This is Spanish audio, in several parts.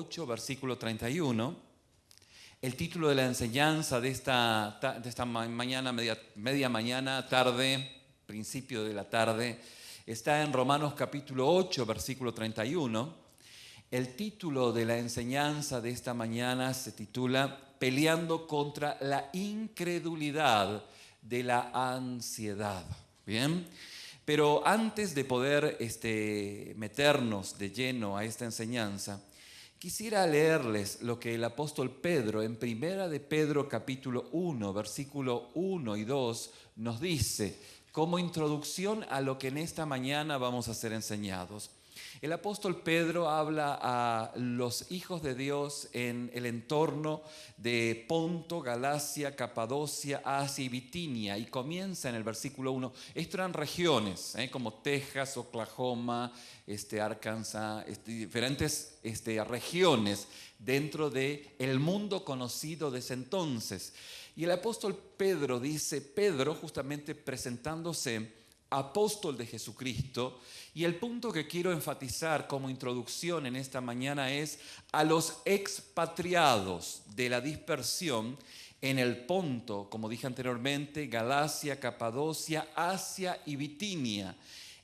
8, versículo 31. El título de la enseñanza de esta mañana, media mañana, tarde, principio de la tarde, está en Romanos capítulo 8, versículo 31. El título de la enseñanza de esta mañana se titula Peleando contra la incredulidad de la ansiedad. ¿Bien? Pero antes de poder meternos de lleno a esta enseñanza, quisiera leerles lo que el apóstol Pedro en Primera de Pedro capítulo 1, versículo 1 y 2 nos dice como introducción a lo que en esta mañana vamos a ser enseñados. El apóstol Pedro habla a los hijos de Dios en el entorno de Ponto, Galacia, Capadocia, Asia y Bitinia, y comienza en el versículo 1. Esto eran regiones, como Texas, Oklahoma, Arkansas, diferentes regiones dentro del mundo conocido de ese entonces. Y el apóstol Pedro dice, Pedro justamente presentándose apóstol de Jesucristo, y el punto que quiero enfatizar como introducción en esta mañana es a los expatriados de la dispersión en el Ponto, como dije anteriormente, Galacia, Capadocia, Asia y Bitinia,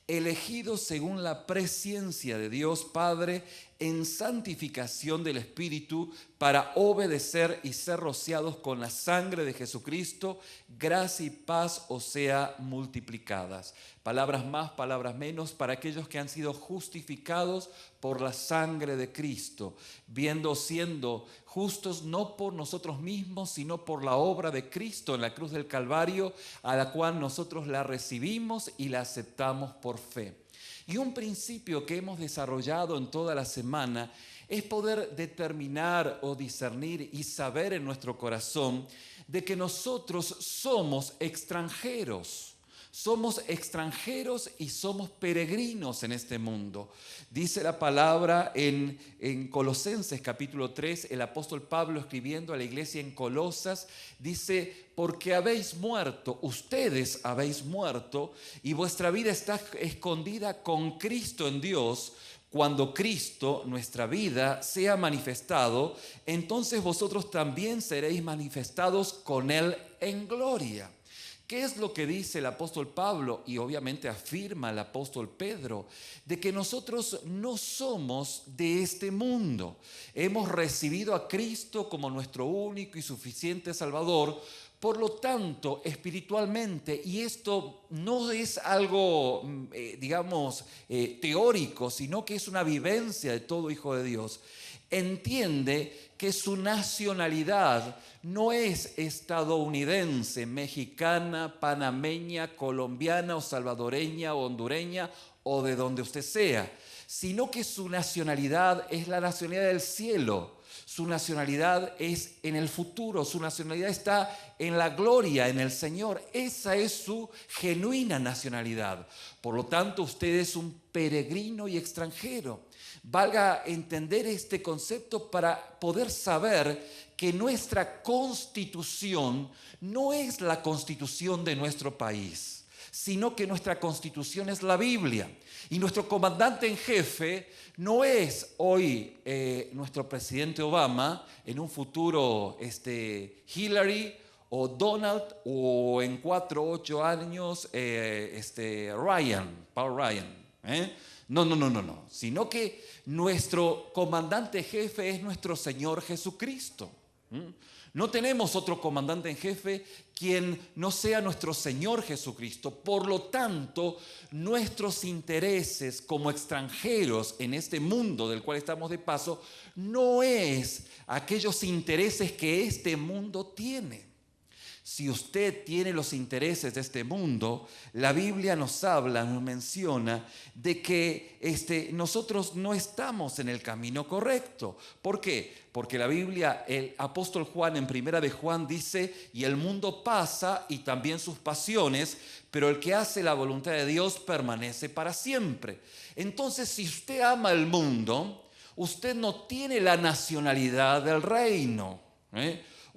elegidos según la presciencia de Dios Padre en santificación del Espíritu para obedecer y ser rociados con la sangre de Jesucristo, gracia y paz os sea multiplicadas. Palabras más, palabras menos, para aquellos que han sido justificados por la sangre de Cristo, siendo justos no por nosotros mismos, sino por la obra de Cristo en la cruz del Calvario, a la cual nosotros la recibimos y la aceptamos por fe. Y un principio que hemos desarrollado en toda la semana es poder determinar o discernir y saber en nuestro corazón de que nosotros somos extranjeros. Somos extranjeros y somos peregrinos en este mundo. Dice la palabra en Colosenses capítulo 3, el apóstol Pablo escribiendo a la iglesia en Colosas, dice, porque habéis muerto, ustedes habéis muerto, y vuestra vida está escondida con Cristo en Dios. Cuando Cristo, nuestra vida, sea manifestado, entonces vosotros también seréis manifestados con Él en gloria. ¿Qué es lo que dice el apóstol Pablo? Y obviamente afirma el apóstol Pedro, de que nosotros no somos de este mundo. Hemos recibido a Cristo como nuestro único y suficiente Salvador. Por lo tanto, espiritualmente, y esto no es algo, teórico, sino que es una vivencia de todo hijo de Dios, entiende que su nacionalidad no es estadounidense, mexicana, panameña, colombiana o salvadoreña o hondureña o de donde usted sea, sino que su nacionalidad es la nacionalidad del cielo. Su nacionalidad es en el futuro, su nacionalidad está en la gloria, en el Señor. Esa es su genuina nacionalidad. Por lo tanto, usted es un peregrino y extranjero. Valga entender este concepto para poder saber que nuestra constitución no es la constitución de nuestro país, sino que nuestra constitución es la Biblia. Y nuestro comandante en jefe no es hoy nuestro presidente Obama, en un futuro Hillary o Donald, o en 4 o 8 años Paul Ryan. No, sino que nuestro comandante jefe es nuestro Señor Jesucristo. No tenemos otro comandante en jefe quien no sea nuestro Señor Jesucristo. Por lo tanto, nuestros intereses como extranjeros en este mundo del cual estamos de paso, no es aquellos intereses que este mundo tiene. Si usted tiene los intereses de este mundo, la Biblia nos menciona de que nosotros no estamos en el camino correcto. ¿Por qué? Porque la Biblia, el apóstol Juan en Primera de Juan dice, y el mundo pasa y también sus pasiones, pero el que hace la voluntad de Dios permanece para siempre. Entonces, si usted ama el mundo, usted no tiene la nacionalidad del reino,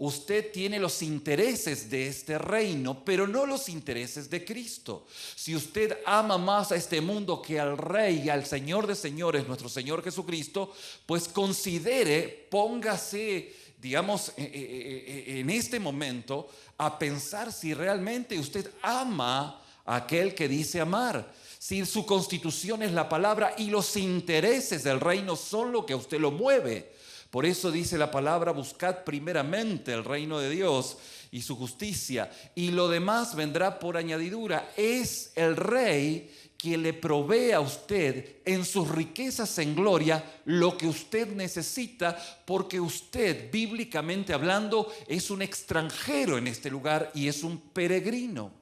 usted tiene los intereses de este reino, pero no los intereses de Cristo. Si usted ama más a este mundo que al Rey y al Señor de señores, nuestro Señor Jesucristo, pues considere, póngase, digamos, en este momento a pensar si realmente usted ama a aquel que dice amar. Si su constitución es la palabra y los intereses del reino son lo que a usted lo mueve. Por eso dice la palabra: buscad primeramente el reino de Dios y su justicia, y lo demás vendrá por añadidura. Es el Rey quien le provee a usted en sus riquezas en gloria lo que usted necesita, porque usted, bíblicamente hablando, es un extranjero en este lugar y es un peregrino.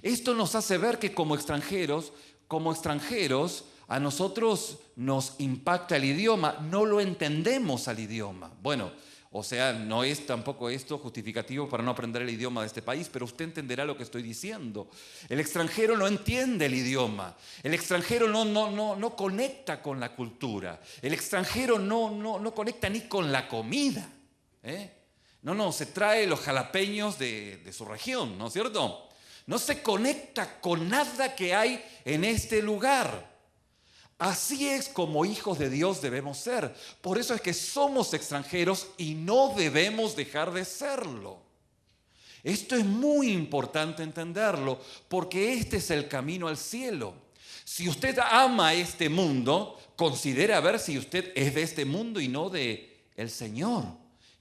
Esto nos hace ver que como extranjeros, a nosotros nos impacta el idioma, no lo entendemos al idioma. Bueno, o sea, no es tampoco esto justificativo para no aprender el idioma de este país, pero usted entenderá lo que estoy diciendo. El extranjero no entiende el idioma, el extranjero no conecta con la cultura, el extranjero no conecta ni con la comida. No, se trae los jalapeños de su región, ¿no es cierto? No se conecta con nada que hay en este lugar. Así es como hijos de Dios debemos ser. Por eso es que somos extranjeros y no debemos dejar de serlo. Esto es muy importante entenderlo, porque este es el camino al cielo. Si usted ama este mundo, considere a ver si usted es de este mundo y no de el Señor,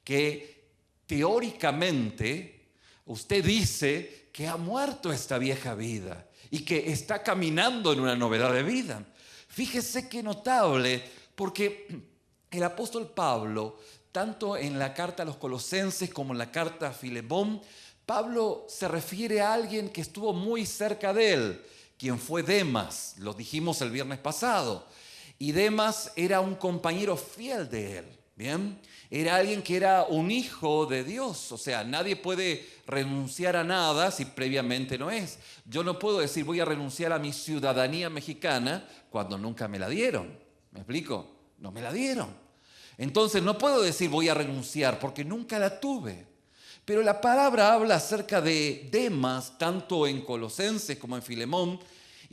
que teóricamente usted dice que ha muerto esta vieja vida y que está caminando en una novedad de vida. Fíjese qué notable, porque el apóstol Pablo, tanto en la carta a los Colosenses como en la carta a Filemón, Pablo se refiere a alguien que estuvo muy cerca de él, quien fue Demas, lo dijimos el viernes pasado. Y Demas era un compañero fiel de él, ¿bien? Era alguien que era un hijo de Dios, o sea, nadie puede renunciar a nada si previamente no es. Yo no puedo decir voy a renunciar a mi ciudadanía mexicana cuando nunca me la dieron. ¿Me explico? No me la dieron. Entonces no puedo decir voy a renunciar porque nunca la tuve. Pero la palabra habla acerca de Demas, tanto en Colosenses como en Filemón,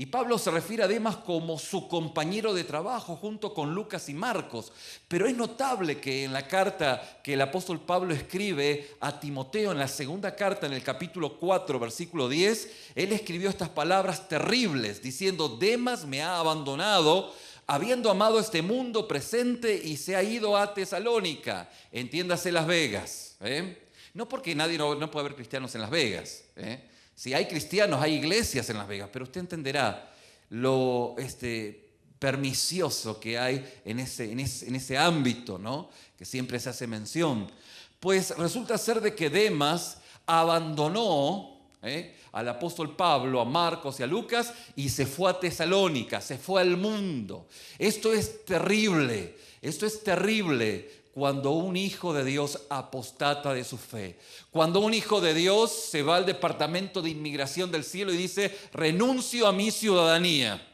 y Pablo se refiere a Demas como su compañero de trabajo junto con Lucas y Marcos. Pero es notable que en la carta que el apóstol Pablo escribe a Timoteo, en la segunda carta, en el capítulo 4, versículo 10, él escribió estas palabras terribles, diciendo: Demas me ha abandonado, habiendo amado este mundo presente, y se ha ido a Tesalónica, entiéndase Las Vegas. No porque no puede haber cristianos en Las Vegas, Si hay cristianos, hay iglesias en Las Vegas, pero usted entenderá lo pernicioso que hay en ese ámbito, ¿no? Que siempre se hace mención. Pues resulta ser de que Demas abandonó al apóstol Pablo, a Marcos y a Lucas, y se fue a Tesalónica, se fue al mundo. Esto es terrible cuando un hijo de Dios apostata de su fe. Cuando un hijo de Dios se va al departamento de inmigración del cielo y dice: renuncio a mi ciudadanía.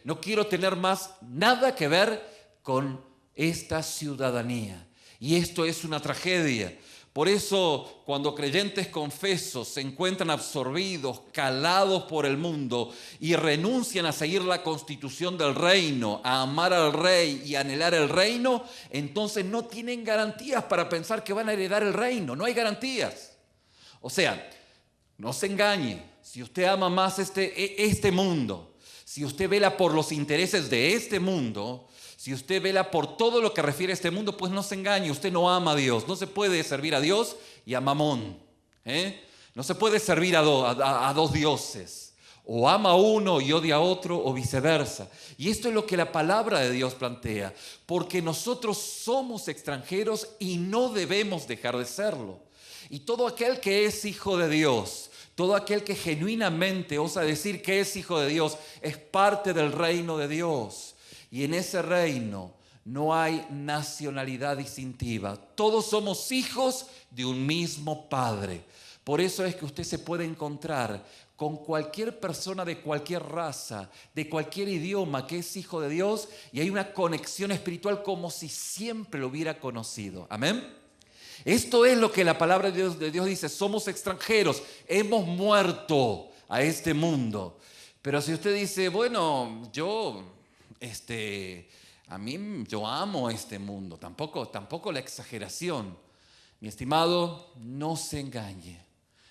No quiero tener más nada que ver con esta ciudadanía. Y esto es una tragedia. Por eso, cuando creyentes confesos se encuentran absorbidos, calados por el mundo y renuncian a seguir la constitución del reino, a amar al rey y a anhelar el reino, entonces no tienen garantías para pensar que van a heredar el reino. No hay garantías. O sea, no se engañe. Si usted ama más este mundo, si usted vela por los intereses de este mundo, si usted vela por todo lo que refiere a este mundo, pues no se engañe, usted no ama a Dios. No se puede servir a Dios y a Mamón. No se puede servir a dos dioses. O ama a uno y odia a otro, o viceversa. Y esto es lo que la palabra de Dios plantea. Porque nosotros somos extranjeros y no debemos dejar de serlo. Y todo aquel que es hijo de Dios, todo aquel que genuinamente osa decir que es hijo de Dios, es parte del reino de Dios. Y en ese reino no hay nacionalidad distintiva. Todos somos hijos de un mismo Padre. Por eso es que usted se puede encontrar con cualquier persona de cualquier raza, de cualquier idioma que es hijo de Dios, y hay una conexión espiritual como si siempre lo hubiera conocido. Amén. Esto es lo que la palabra de Dios dice, somos extranjeros, hemos muerto a este mundo. Pero si usted dice, bueno, yo amo este mundo, tampoco la exageración. Mi estimado, no se engañe,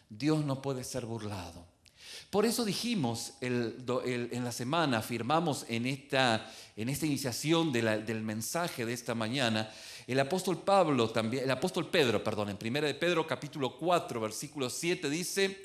Dios no puede ser burlado. Por eso dijimos en la semana, afirmamos en esta iniciación del mensaje de esta mañana, el apóstol Pedro, en 1 de Pedro capítulo 4, versículo 7 dice,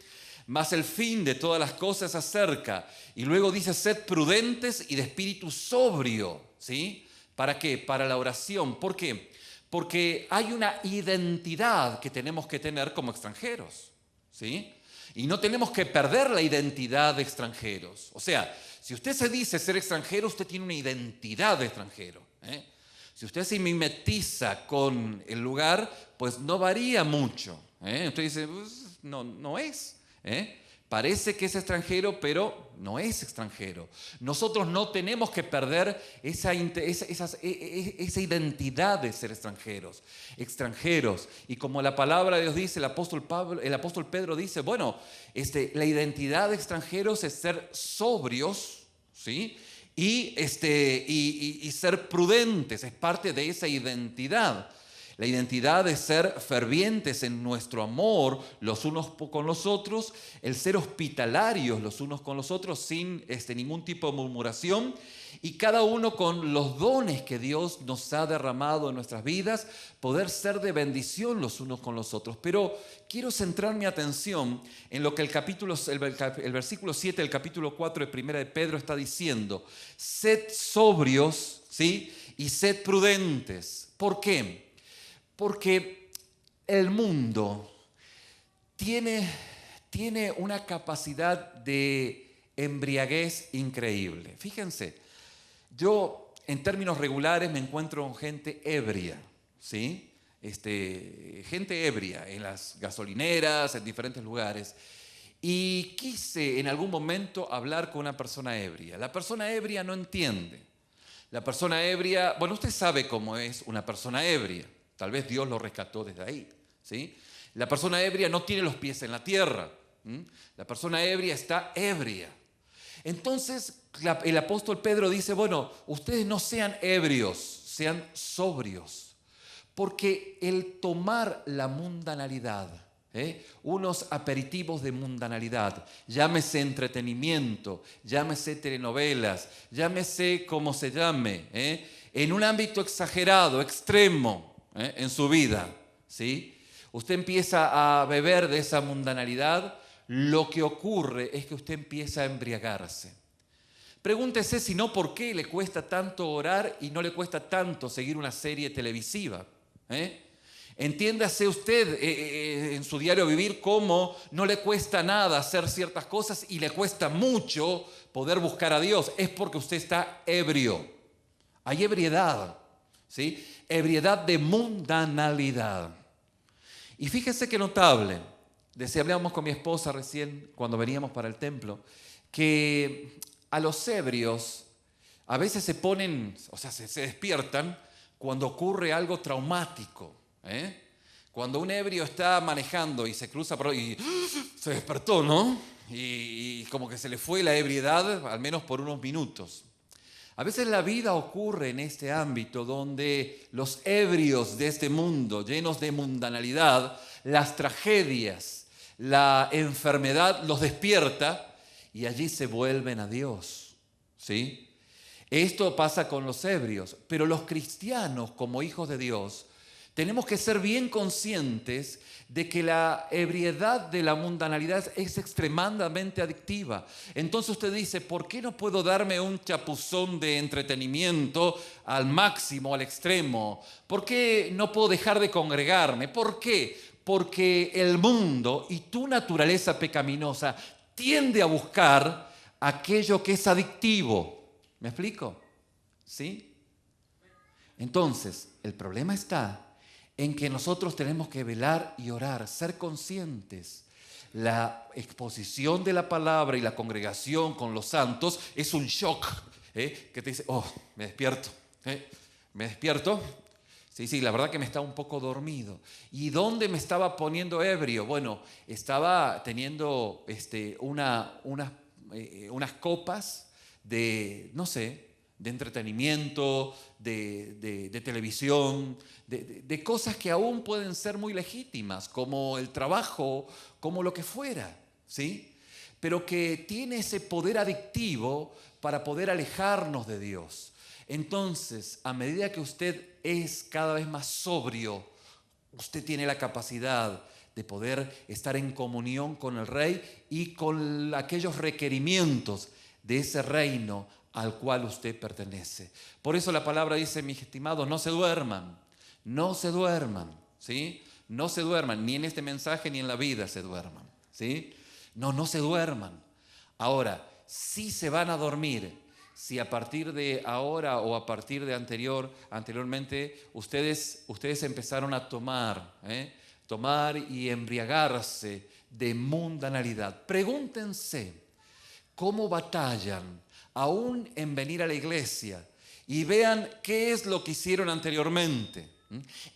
mas el fin de todas las cosas se acerca. Y luego dice, sed prudentes y de espíritu sobrio. ¿Sí? ¿Para qué? Para la oración. ¿Por qué? Porque hay una identidad que tenemos que tener como extranjeros. ¿Sí? Y no tenemos que perder la identidad de extranjeros. O sea, si usted se dice ser extranjero, usted tiene una identidad de extranjero. Si usted se mimetiza con el lugar, pues no varía mucho. Usted dice, pues, no es. Parece que es extranjero, pero no es extranjero. Nosotros no tenemos que perder esa identidad de ser extranjeros. Y como la palabra de Dios dice, el apóstol Pedro dice, bueno, la identidad de extranjeros es ser sobrios, ¿sí? Y ser prudentes, es parte de esa identidad. La identidad de ser fervientes en nuestro amor los unos con los otros, el ser hospitalarios los unos con los otros sin ningún tipo de murmuración, y cada uno con los dones que Dios nos ha derramado en nuestras vidas, poder ser de bendición los unos con los otros. Pero quiero centrar mi atención en lo que el versículo 7 del capítulo 4 de 1 de Pedro está diciendo. Sed sobrios, ¿sí? Y sed prudentes. ¿Por qué? Porque el mundo tiene una capacidad de embriaguez increíble. Fíjense, yo en términos regulares me encuentro con gente ebria, ¿sí? Gente ebria en las gasolineras, en diferentes lugares. Y quise en algún momento hablar con una persona ebria. La persona ebria no entiende. La persona ebria, bueno, usted sabe cómo es una persona ebria. Tal vez Dios lo rescató desde ahí, ¿sí? La persona ebria no tiene los pies en la tierra. La persona ebria está ebria. Entonces el apóstol Pedro dice, bueno, ustedes no sean ebrios, sean sobrios. Porque el tomar la mundanalidad, unos aperitivos de mundanalidad, llámese entretenimiento, llámese telenovelas, llámese como se llame, en un ámbito exagerado, extremo, en su vida, ¿sí? Usted empieza a beber de esa mundanalidad, lo que ocurre es que usted empieza a embriagarse. Pregúntese si no, ¿por qué le cuesta tanto orar y no le cuesta tanto seguir una serie televisiva? Entiéndase usted en su diario vivir cómo no le cuesta nada hacer ciertas cosas y le cuesta mucho poder buscar a Dios. Es porque usted está ebrio. Hay ebriedad, ¿sí? Ebriedad de mundanalidad. Y fíjese qué notable. Hablábamos con mi esposa recién cuando veníamos para el templo, que a los ebrios a veces se ponen, o sea, se despiertan cuando ocurre algo traumático. Cuando un ebrio está manejando y se cruza por y se despertó, ¿no? Y como que se le fue la ebriedad, al menos por unos minutos. A veces la vida ocurre en este ámbito donde los ebrios de este mundo, llenos de mundanalidad, las tragedias, la enfermedad los despierta y allí se vuelven a Dios, ¿sí? Esto pasa con los ebrios, pero los cristianos como hijos de Dios tenemos que ser bien conscientes de que la ebriedad de la mundanalidad es extremadamente adictiva. Entonces usted dice, ¿por qué no puedo darme un chapuzón de entretenimiento al máximo, al extremo? ¿Por qué no puedo dejar de congregarme? ¿Por qué? Porque el mundo y tu naturaleza pecaminosa tiende a buscar aquello que es adictivo. ¿Me explico? ¿Sí? Entonces, el problema está en que nosotros tenemos que velar y orar, ser conscientes. La exposición de la palabra y la congregación con los santos es un shock, que te dice, oh, me despierto, Sí, la verdad que me estaba un poco dormido. ¿Y dónde me estaba poniendo ebrio? Bueno, estaba teniendo unas copas de, no sé, de entretenimiento, de televisión, de cosas que aún pueden ser muy legítimas, como el trabajo, como lo que fuera, ¿sí? Pero que tiene ese poder adictivo para poder alejarnos de Dios. Entonces, a medida que usted es cada vez más sobrio, usted tiene la capacidad de poder estar en comunión con el Rey y con aquellos requerimientos de ese reino al cual usted pertenece. Por eso la palabra dice, mis estimados, no se duerman, ¿sí? No se duerman, ni en este mensaje ni en la vida se duerman, ¿sí? No se duerman. Ahora, sí se van a dormir si a partir de ahora o a partir de anteriormente ustedes empezaron a tomar y embriagarse de mundanalidad. Pregúntense cómo batallan aún en venir a la iglesia y vean qué es lo que hicieron anteriormente.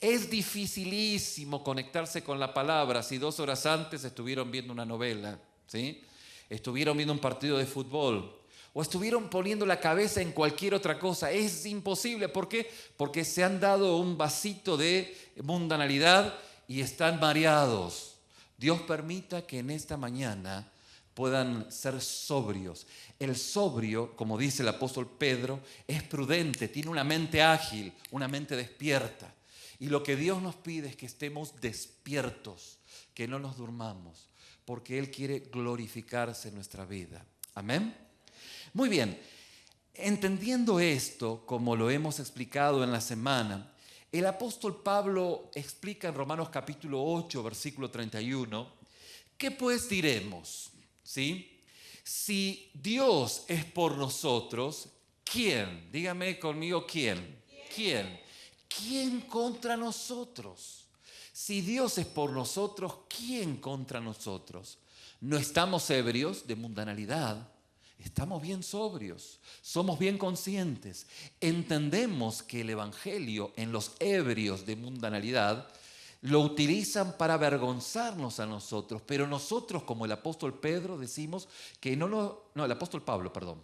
Es dificilísimo conectarse con la palabra si 2 horas antes estuvieron viendo una novela, ¿sí? Estuvieron viendo un partido de fútbol o estuvieron poniendo la cabeza en cualquier otra cosa. Es imposible. ¿Por qué? Porque se han dado un vasito de mundanalidad y están mareados. Dios permita que en esta mañana puedan ser sobrios. El sobrio, como dice el apóstol Pedro, es prudente, tiene una mente ágil, una mente despierta. Y lo que Dios nos pide es que estemos despiertos, que no nos durmamos, porque Él quiere glorificarse en nuestra vida. Amén. Muy bien, entendiendo esto, como lo hemos explicado en la semana, el apóstol Pablo explica en Romanos capítulo 8, versículo 31, ¿qué pues diremos? ¿Sí? Si Dios es por nosotros, ¿quién? Dígame conmigo, ¿quién? ¿Quién? ¿Quién contra nosotros? Si Dios es por nosotros, ¿quién contra nosotros? No estamos ebrios de mundanalidad, estamos bien sobrios, somos bien conscientes, entendemos que el Evangelio en los ebrios de mundanalidad lo utilizan para avergonzarnos a nosotros, pero nosotros, como el apóstol Pedro, decimos que el apóstol Pablo, perdón,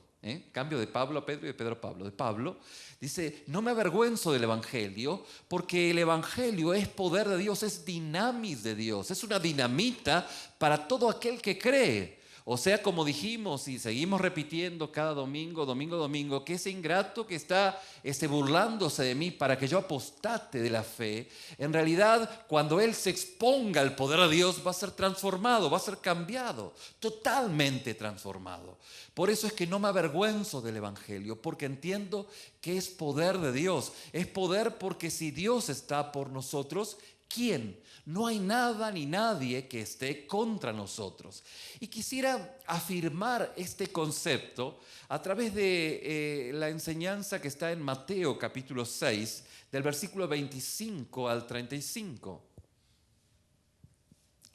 cambio de Pablo a Pedro y de Pedro a Pablo. De Pablo dice, no me avergüenzo del Evangelio, porque el Evangelio es poder de Dios, es dinamis de Dios, es una dinamita para todo aquel que cree. O sea, como dijimos y seguimos repitiendo cada domingo, que ese ingrato que está burlándose de mí para que yo apostate de la fe, en realidad cuando él se exponga al poder de Dios va a ser transformado, va a ser cambiado, totalmente transformado. Por eso es que no me avergüenzo del Evangelio, porque entiendo que es poder de Dios. Es poder porque si Dios está por nosotros, ¿quién? No hay nada ni nadie que esté contra nosotros. Y quisiera afirmar este concepto a través de la enseñanza que está en Mateo capítulo 6, del versículo 25 al 35.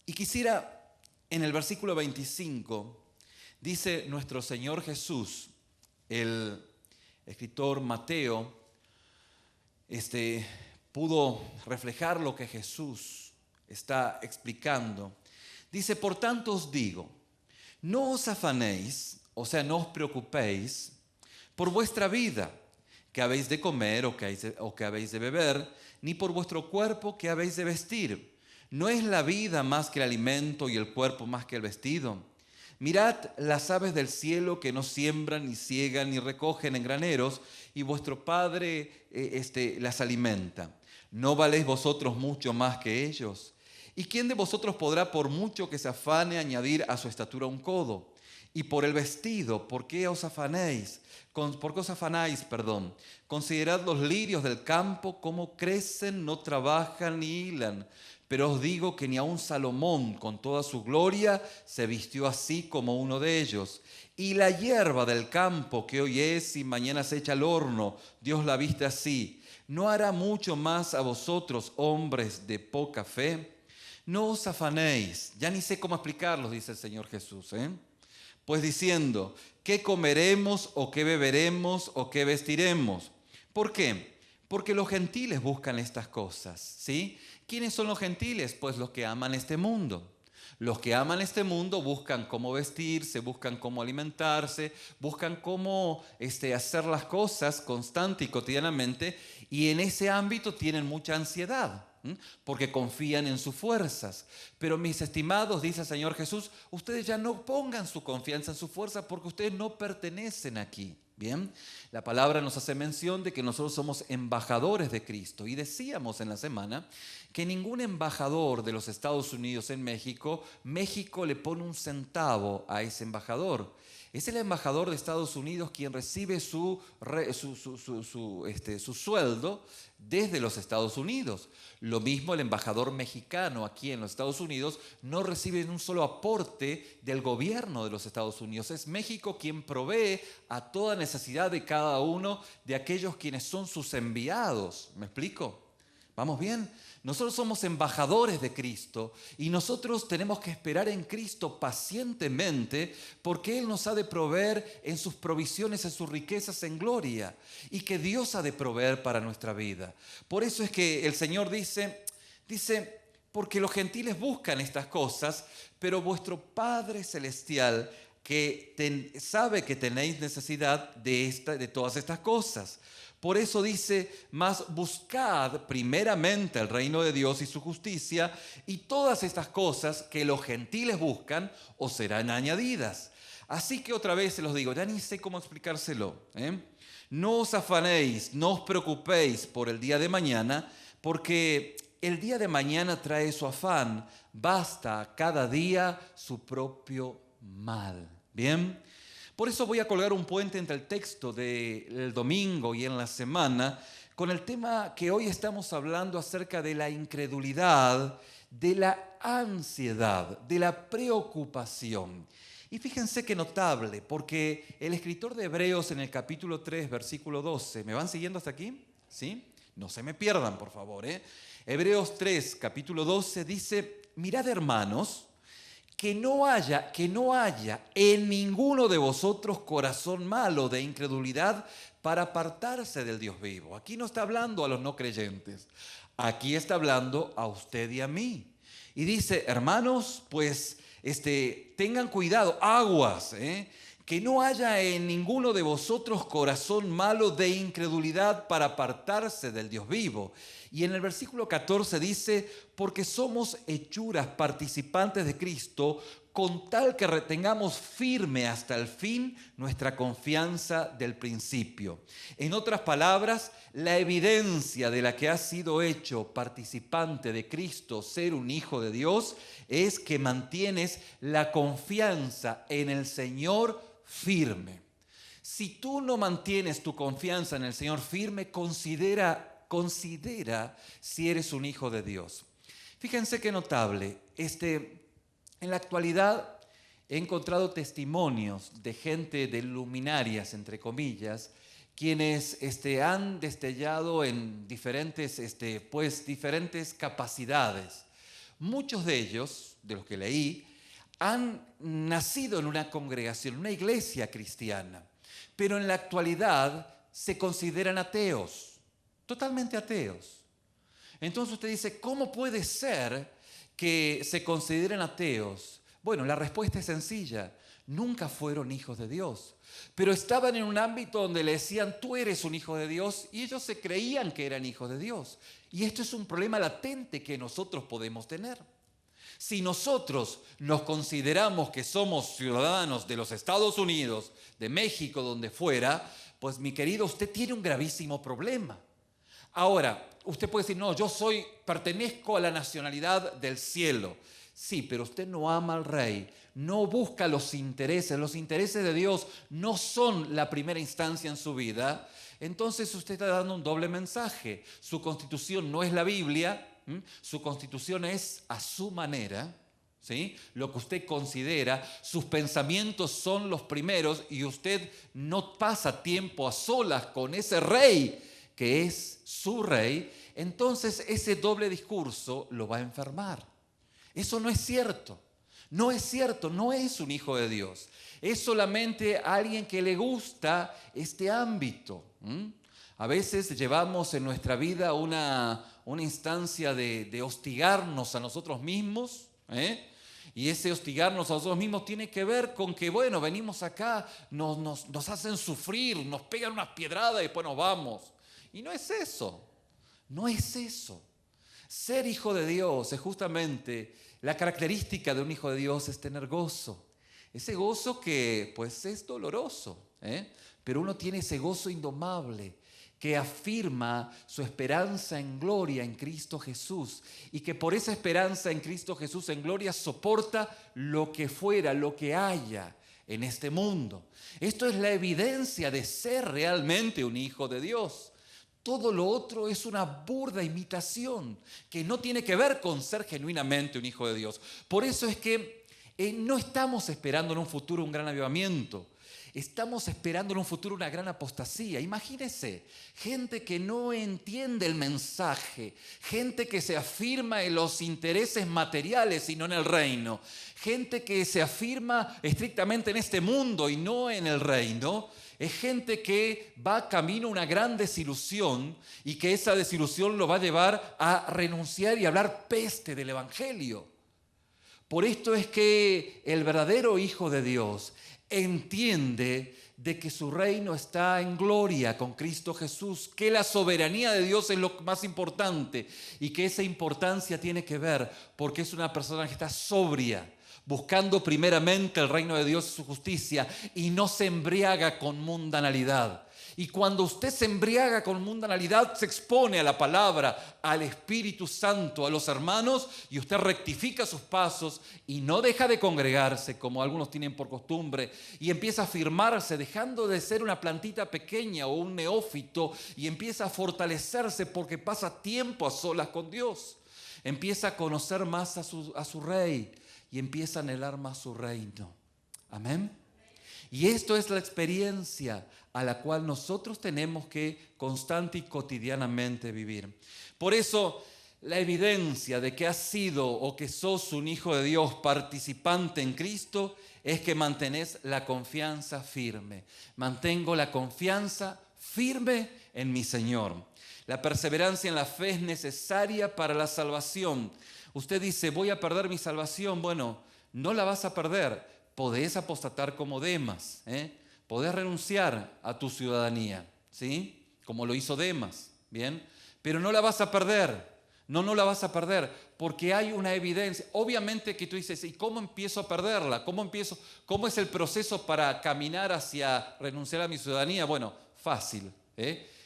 Y quisiera, en el versículo 25, dice nuestro Señor Jesús, el escritor Mateo, pudo reflejar lo que Jesús está explicando. Dice, por tanto os digo, no os afanéis, o sea, no os preocupéis por vuestra vida, que habéis de comer o que habéis de beber, ni por vuestro cuerpo que habéis de vestir. ¿No es la vida más que el alimento y el cuerpo más que el vestido? Mirad las aves del cielo que no siembran, ni ciegan, ni recogen en graneros, y vuestro Padre las alimenta. ¿No valéis vosotros mucho más que ellos? ¿Y quién de vosotros podrá, por mucho que se afane, añadir a su estatura un codo? Y por el vestido, ¿por qué os afanáis? Considerad los lirios del campo, cómo crecen, no trabajan ni hilan. Pero os digo que ni aun Salomón, con toda su gloria, se vistió así como uno de ellos. Y la hierba del campo, que hoy es y mañana se echa al horno, Dios la viste así. ¿No hará mucho más a vosotros, hombres de poca fe? No os afanéis, ya ni sé cómo explicarlos, dice el Señor Jesús, pues diciendo, ¿qué comeremos o qué beberemos o qué vestiremos? ¿Por qué? Porque los gentiles buscan estas cosas, ¿sí? ¿Quiénes son los gentiles? Pues los que aman este mundo. Los que aman este mundo buscan cómo vestirse, buscan cómo alimentarse, buscan cómo hacer las cosas constante y cotidianamente, y en ese ámbito tienen mucha ansiedad, porque confían en sus fuerzas. Pero mis estimados, dice el Señor Jesús, ustedes ya no pongan su confianza en su fuerza porque ustedes no pertenecen aquí. Bien, la palabra nos hace mención de que nosotros somos embajadores de Cristo, y decíamos en la semana que ningún embajador de los Estados Unidos en México le pone un centavo a ese embajador. Es el embajador de Estados Unidos quien recibe su sueldo desde los Estados Unidos. Lo mismo el embajador mexicano aquí en los Estados Unidos no recibe un solo aporte del gobierno de los Estados Unidos. Es México quien provee a toda necesidad de cada uno de aquellos quienes son sus enviados. ¿Me explico? ¿Vamos bien? Nosotros somos embajadores de Cristo y nosotros tenemos que esperar en Cristo pacientemente porque Él nos ha de proveer en sus provisiones, en sus riquezas en gloria, y que Dios ha de proveer para nuestra vida. Por eso es que el Señor dice, porque los gentiles buscan estas cosas, pero vuestro Padre Celestial que sabe que tenéis necesidad de todas estas cosas. Por eso dice, mas buscad primeramente el reino de Dios y su justicia, y todas estas cosas que los gentiles buscan os serán añadidas. Así que otra vez se los digo, ya ni sé cómo explicárselo, No os afanéis, no os preocupéis por el día de mañana, porque el día de mañana trae su afán, basta cada día su propio mal. Bien. Por eso voy a colgar un puente entre el texto del domingo y en la semana con el tema que hoy estamos hablando acerca de la incredulidad, de la ansiedad, de la preocupación. Y fíjense qué notable, porque el escritor de Hebreos en el capítulo 3, versículo 12, ¿me van siguiendo hasta aquí? ¿Sí? No se me pierdan, por favor. Hebreos 3, capítulo 12 dice, mirad hermanos, que no haya en ninguno de vosotros corazón malo de incredulidad para apartarse del Dios vivo. Aquí no está hablando a los no creyentes, aquí está hablando a usted y a mí. Y dice, hermanos, pues tengan cuidado, aguas, que no haya en ninguno de vosotros corazón malo de incredulidad para apartarse del Dios vivo. Y en el versículo 14 dice, porque somos hechuras participantes de Cristo, con tal que retengamos firme hasta el fin nuestra confianza del principio. En otras palabras, la evidencia de la que has sido hecho participante de Cristo, ser un hijo de Dios, es que mantienes la confianza en el Señor firme. Si tú no mantienes tu confianza en el Señor firme, considera si eres un hijo de Dios. Fíjense qué notable. En la actualidad he encontrado testimonios de gente, de luminarias, entre comillas, quienes han destellado en diferentes capacidades. Muchos de ellos, de los que leí, han nacido en una congregación, una iglesia cristiana, pero en la actualidad se consideran ateos. Totalmente ateos. Entonces usted dice, ¿cómo puede ser que se consideren ateos? Bueno, la respuesta es sencilla. Nunca fueron hijos de Dios, pero estaban en un ámbito donde le decían, tú eres un hijo de Dios, y ellos se creían que eran hijos de Dios. Y esto es un problema latente que nosotros podemos tener. Si nosotros nos consideramos que somos ciudadanos de los Estados Unidos, de México, donde fuera, pues mi querido, usted tiene un gravísimo problema. Ahora, usted puede decir, no, pertenezco a la nacionalidad del cielo. Sí, pero usted no ama al rey, no busca los intereses de Dios no son la primera instancia en su vida. Entonces usted está dando un doble mensaje. Su constitución no es la Biblia, su constitución es a su manera, ¿sí? Lo que usted considera, sus pensamientos son los primeros y usted no pasa tiempo a solas con ese rey que es su rey. Entonces ese doble discurso lo va a enfermar. Eso no es cierto, no es cierto, no es un hijo de Dios. Es solamente alguien que le gusta este ámbito. A veces llevamos en nuestra vida una instancia de hostigarnos a nosotros mismos, y ese hostigarnos a nosotros mismos tiene que ver con que, bueno, venimos acá, nos hacen sufrir, nos pegan unas piedradas y después nos vamos. Y no es eso, no es eso. Ser hijo de Dios es justamente la característica de un hijo de Dios, es tener gozo. Ese gozo que pues es doloroso, pero uno tiene ese gozo indomable que afirma su esperanza en gloria en Cristo Jesús y que por esa esperanza en Cristo Jesús en gloria soporta lo que fuera, lo que haya en este mundo. Esto es la evidencia de ser realmente un hijo de Dios. Todo lo otro es una burda imitación que no tiene que ver con ser genuinamente un hijo de Dios. Por eso es que no estamos esperando en un futuro un gran avivamiento. Estamos esperando en un futuro una gran apostasía. Imagínense, gente que no entiende el mensaje, gente que se afirma en los intereses materiales y no en el reino, gente que se afirma estrictamente en este mundo y no en el reino. Es gente que va camino a una gran desilusión y que esa desilusión lo va a llevar a renunciar y hablar peste del Evangelio. Por esto es que el verdadero Hijo de Dios entiende de que su reino está en gloria con Cristo Jesús, que la soberanía de Dios es lo más importante y que esa importancia tiene que ver porque es una persona que está sobria, buscando primeramente el reino de Dios y su justicia, y no se embriaga con mundanalidad. Y cuando usted se embriaga con mundanalidad, se expone a la palabra, al Espíritu Santo, a los hermanos, y usted rectifica sus pasos y no deja de congregarse, como algunos tienen por costumbre, y empieza a afirmarse, dejando de ser una plantita pequeña o un neófito, y empieza a fortalecerse porque pasa tiempo a solas con Dios. Empieza a conocer más a su Rey y empieza a anhelar más su reino. Amén. Y esto es la experiencia a la cual nosotros tenemos que constante y cotidianamente vivir. Por eso, la evidencia de que has sido o que sos un hijo de Dios participante en Cristo es que mantenés la confianza firme. Mantengo la confianza firme en mi Señor. La perseverancia en la fe es necesaria para la salvación. Usted dice, voy a perder mi salvación. Bueno, no la vas a perder. Podés apostatar como Demas, podés renunciar a tu ciudadanía, ¿sí? Como lo hizo Demas, ¿bien? Pero no la vas a perder, no la vas a perder, porque hay una evidencia. Obviamente que tú dices, ¿y cómo empiezo a perderla? ¿Cómo es el proceso para caminar hacia renunciar a mi ciudadanía? Bueno, fácil,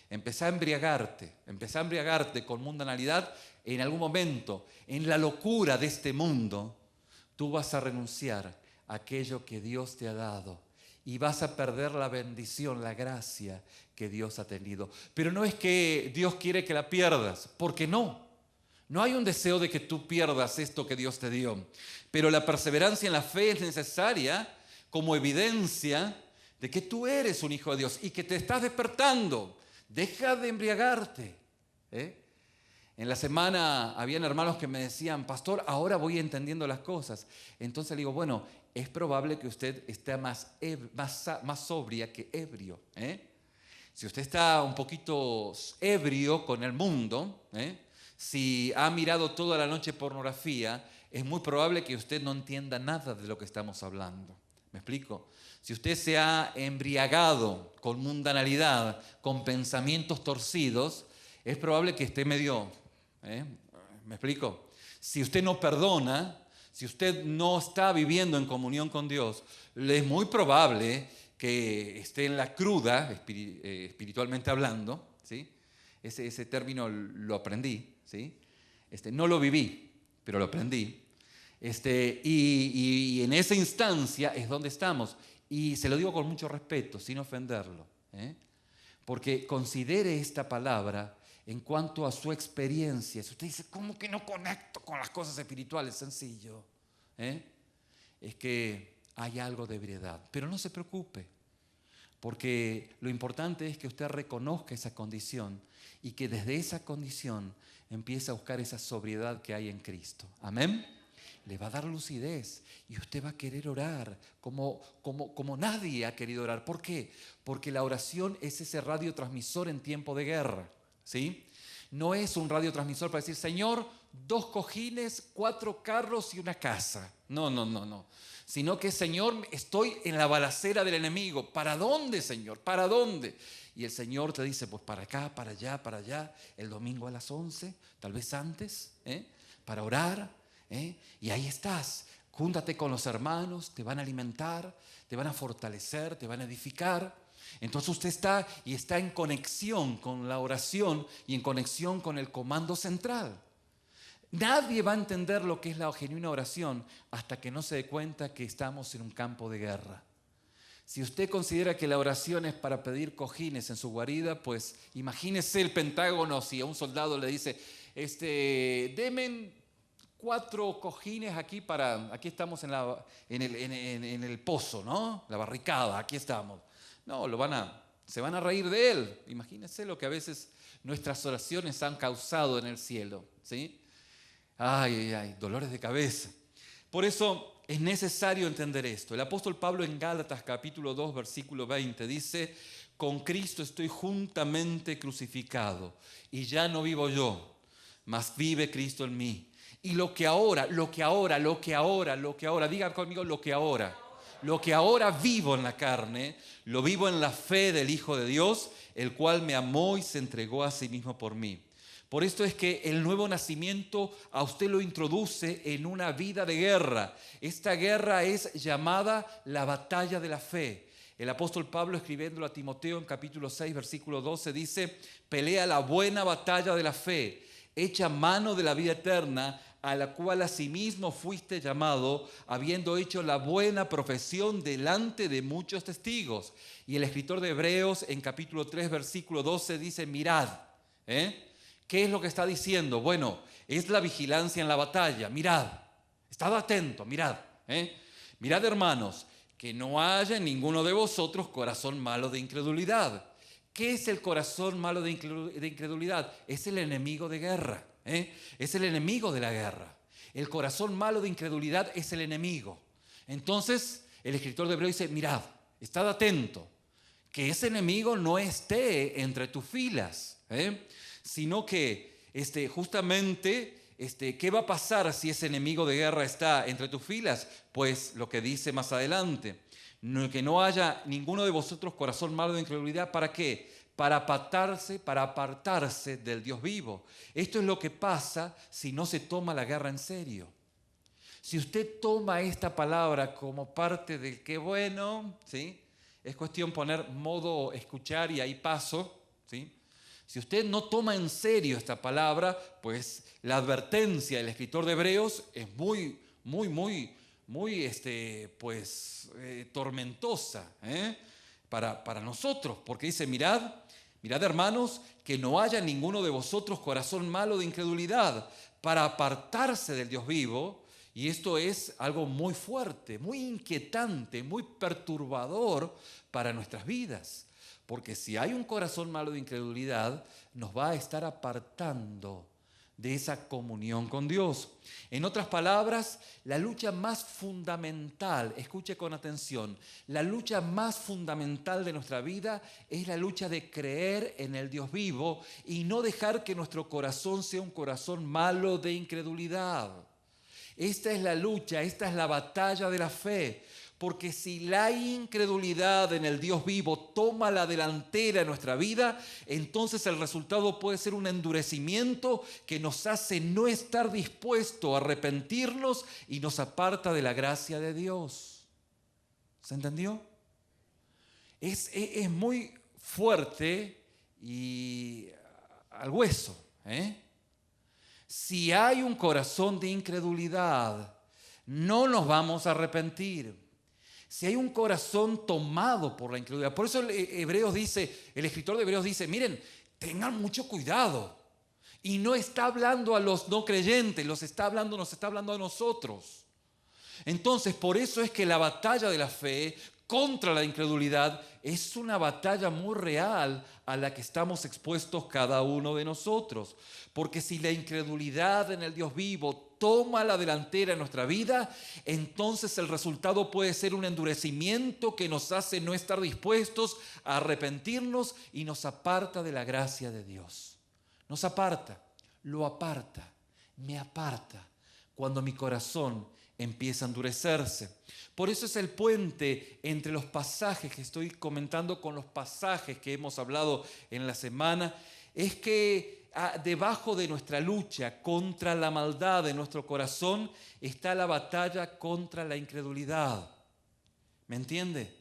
Empezá a embriagarte con mundanalidad. En algún momento, en la locura de este mundo, tú vas a renunciar aquello que Dios te ha dado y vas a perder la bendición, la gracia que Dios ha tenido. Pero no es que Dios quiere que la pierdas, porque no hay un deseo de que tú pierdas esto que Dios te dio, pero la perseverancia en la fe es necesaria como evidencia de que tú eres un hijo de Dios y que te estás despertando. Deja de embriagarte, En la semana habían hermanos que me decían, pastor, ahora voy entendiendo las cosas. Entonces le digo, bueno, es probable que usted esté más sobria que ebrio. Si usted está un poquito ebrio con el mundo, si ha mirado toda la noche pornografía, es muy probable que usted no entienda nada de lo que estamos hablando. ¿Me explico? Si usted se ha embriagado con mundanalidad, con pensamientos torcidos, es probable que esté medio... ¿Me explico? Si usted no perdona, si usted no está viviendo en comunión con Dios, es muy probable que esté en la cruda, espiritualmente hablando, ¿sí? Ese término lo aprendí, ¿sí? No lo viví, pero lo aprendí. Y en esa instancia es donde estamos. Y se lo digo con mucho respeto, sin ofenderlo, porque considere esta palabra en cuanto a su experiencia. Si usted dice, ¿cómo que no conecto con las cosas espirituales? Sencillo. Es que hay algo de ebriedad. Pero no se preocupe, porque lo importante es que usted reconozca esa condición y que desde esa condición empiece a buscar esa sobriedad que hay en Cristo. Amén. le va a dar lucidez y usted va a querer orar como nadie ha querido orar. ¿Por qué? Porque la oración es ese radiotransmisor en tiempo de guerra, ¿sí? No es un radiotransmisor para decir, Señor, 2 cojines, 4 carros y una casa. No. Sino que, Señor, estoy en la balacera del enemigo. ¿Para dónde, Señor? ¿Para dónde? Y el Señor te dice, pues para acá, para allá, el domingo a las 11, tal vez antes, para orar. Y ahí estás. Júntate con los hermanos, te van a alimentar, te van a fortalecer, te van a edificar. Entonces usted está en conexión con la oración y en conexión con el comando central. Nadie va a entender lo que es la genuina oración hasta que no se dé cuenta que estamos en un campo de guerra. Si usted considera que la oración es para pedir cojines en su guarida, pues imagínese el Pentágono si a un soldado le dice, denme 4 cojines aquí estamos en el pozo, ¿no? La barricada, aquí estamos. No, se van a reír de él. Imagínense lo que a veces nuestras oraciones han causado en el cielo, ¿sí? Ay, dolores de cabeza. Por eso es necesario entender esto. El apóstol Pablo en Gálatas capítulo 2, versículo 20 dice, con Cristo estoy juntamente crucificado y ya no vivo yo, mas vive Cristo en mí. Y lo que ahora, diga conmigo lo que ahora vivo en la carne, lo vivo en la fe del Hijo de Dios, el cual me amó y se entregó a sí mismo por mí. Por esto es que el nuevo nacimiento a usted lo introduce en una vida de guerra. Esta guerra es llamada la batalla de la fe. El apóstol Pablo, escribiéndolo a Timoteo en capítulo 6, versículo 12, dice, pelea la buena batalla de la fe, echa mano de la vida eterna, a la cual asimismo fuiste llamado, habiendo hecho la buena profesión delante de muchos testigos. Y el escritor de Hebreos en capítulo 3, versículo 12 dice, mirad, ¿qué es lo que está diciendo? Bueno, es la vigilancia en la batalla. Mirad, estad atento, mirad. Mirad, hermanos, que no haya en ninguno de vosotros corazón malo de incredulidad. ¿Qué es el corazón malo de incredulidad? Es el enemigo de guerra. Es el enemigo de la guerra. El corazón malo de incredulidad es el enemigo. Entonces, el escritor de Hebreos dice, mirad, estad atento, que ese enemigo no esté entre tus filas, sino que justamente, ¿qué va a pasar si ese enemigo de guerra está entre tus filas? Pues lo que dice más adelante, que no haya ninguno de vosotros corazón malo de incredulidad. ¿Para qué? Para apartarse del Dios vivo. Esto es lo que pasa si no se toma la guerra en serio. Si usted toma esta palabra como parte de qué bueno, ¿sí? Es cuestión poner modo escuchar y ahí paso, ¿sí? Si usted no toma en serio esta palabra, pues la advertencia del escritor de Hebreos es muy tormentosa para nosotros, porque dice, mirad hermanos, que no haya ninguno de vosotros corazón malo de incredulidad, para apartarse del Dios vivo. Y esto es algo muy fuerte, muy inquietante, muy perturbador para nuestras vidas. Porque si hay un corazón malo de incredulidad, nos va a estar apartando de esa comunión con Dios. En otras palabras, la lucha más fundamental, escuche con atención, la lucha más fundamental de nuestra vida es la lucha de creer en el Dios vivo y no dejar que nuestro corazón sea un corazón malo de incredulidad. Esta es la lucha, esta es la batalla de la fe. Porque si la incredulidad en el Dios vivo toma la delantera en nuestra vida, entonces el resultado puede ser un endurecimiento que nos hace no estar dispuesto a arrepentirnos y nos aparta de la gracia de Dios. ¿Se entendió? Es muy fuerte y al hueso. Si hay un corazón de incredulidad, no nos vamos a arrepentir. Si hay un corazón tomado por la incredulidad. Por eso el escritor de Hebreos dice, miren, tengan mucho cuidado. Y no está hablando a los no creyentes, nos está hablando a nosotros. Entonces, por eso es que la batalla de la fe contra la incredulidad es una batalla muy real a la que estamos expuestos cada uno de nosotros. Porque si la incredulidad en el Dios vivo toma la delantera en nuestra vida, entonces el resultado puede ser un endurecimiento que nos hace no estar dispuestos a arrepentirnos y nos aparta de la gracia de Dios. Nos aparta, lo aparta, me aparta cuando mi corazón empieza a endurecerse. Por eso es el puente entre los pasajes que estoy comentando con los pasajes que hemos hablado en la semana, es que debajo de nuestra lucha contra la maldad de nuestro corazón está la batalla contra la incredulidad. ¿Me entiende?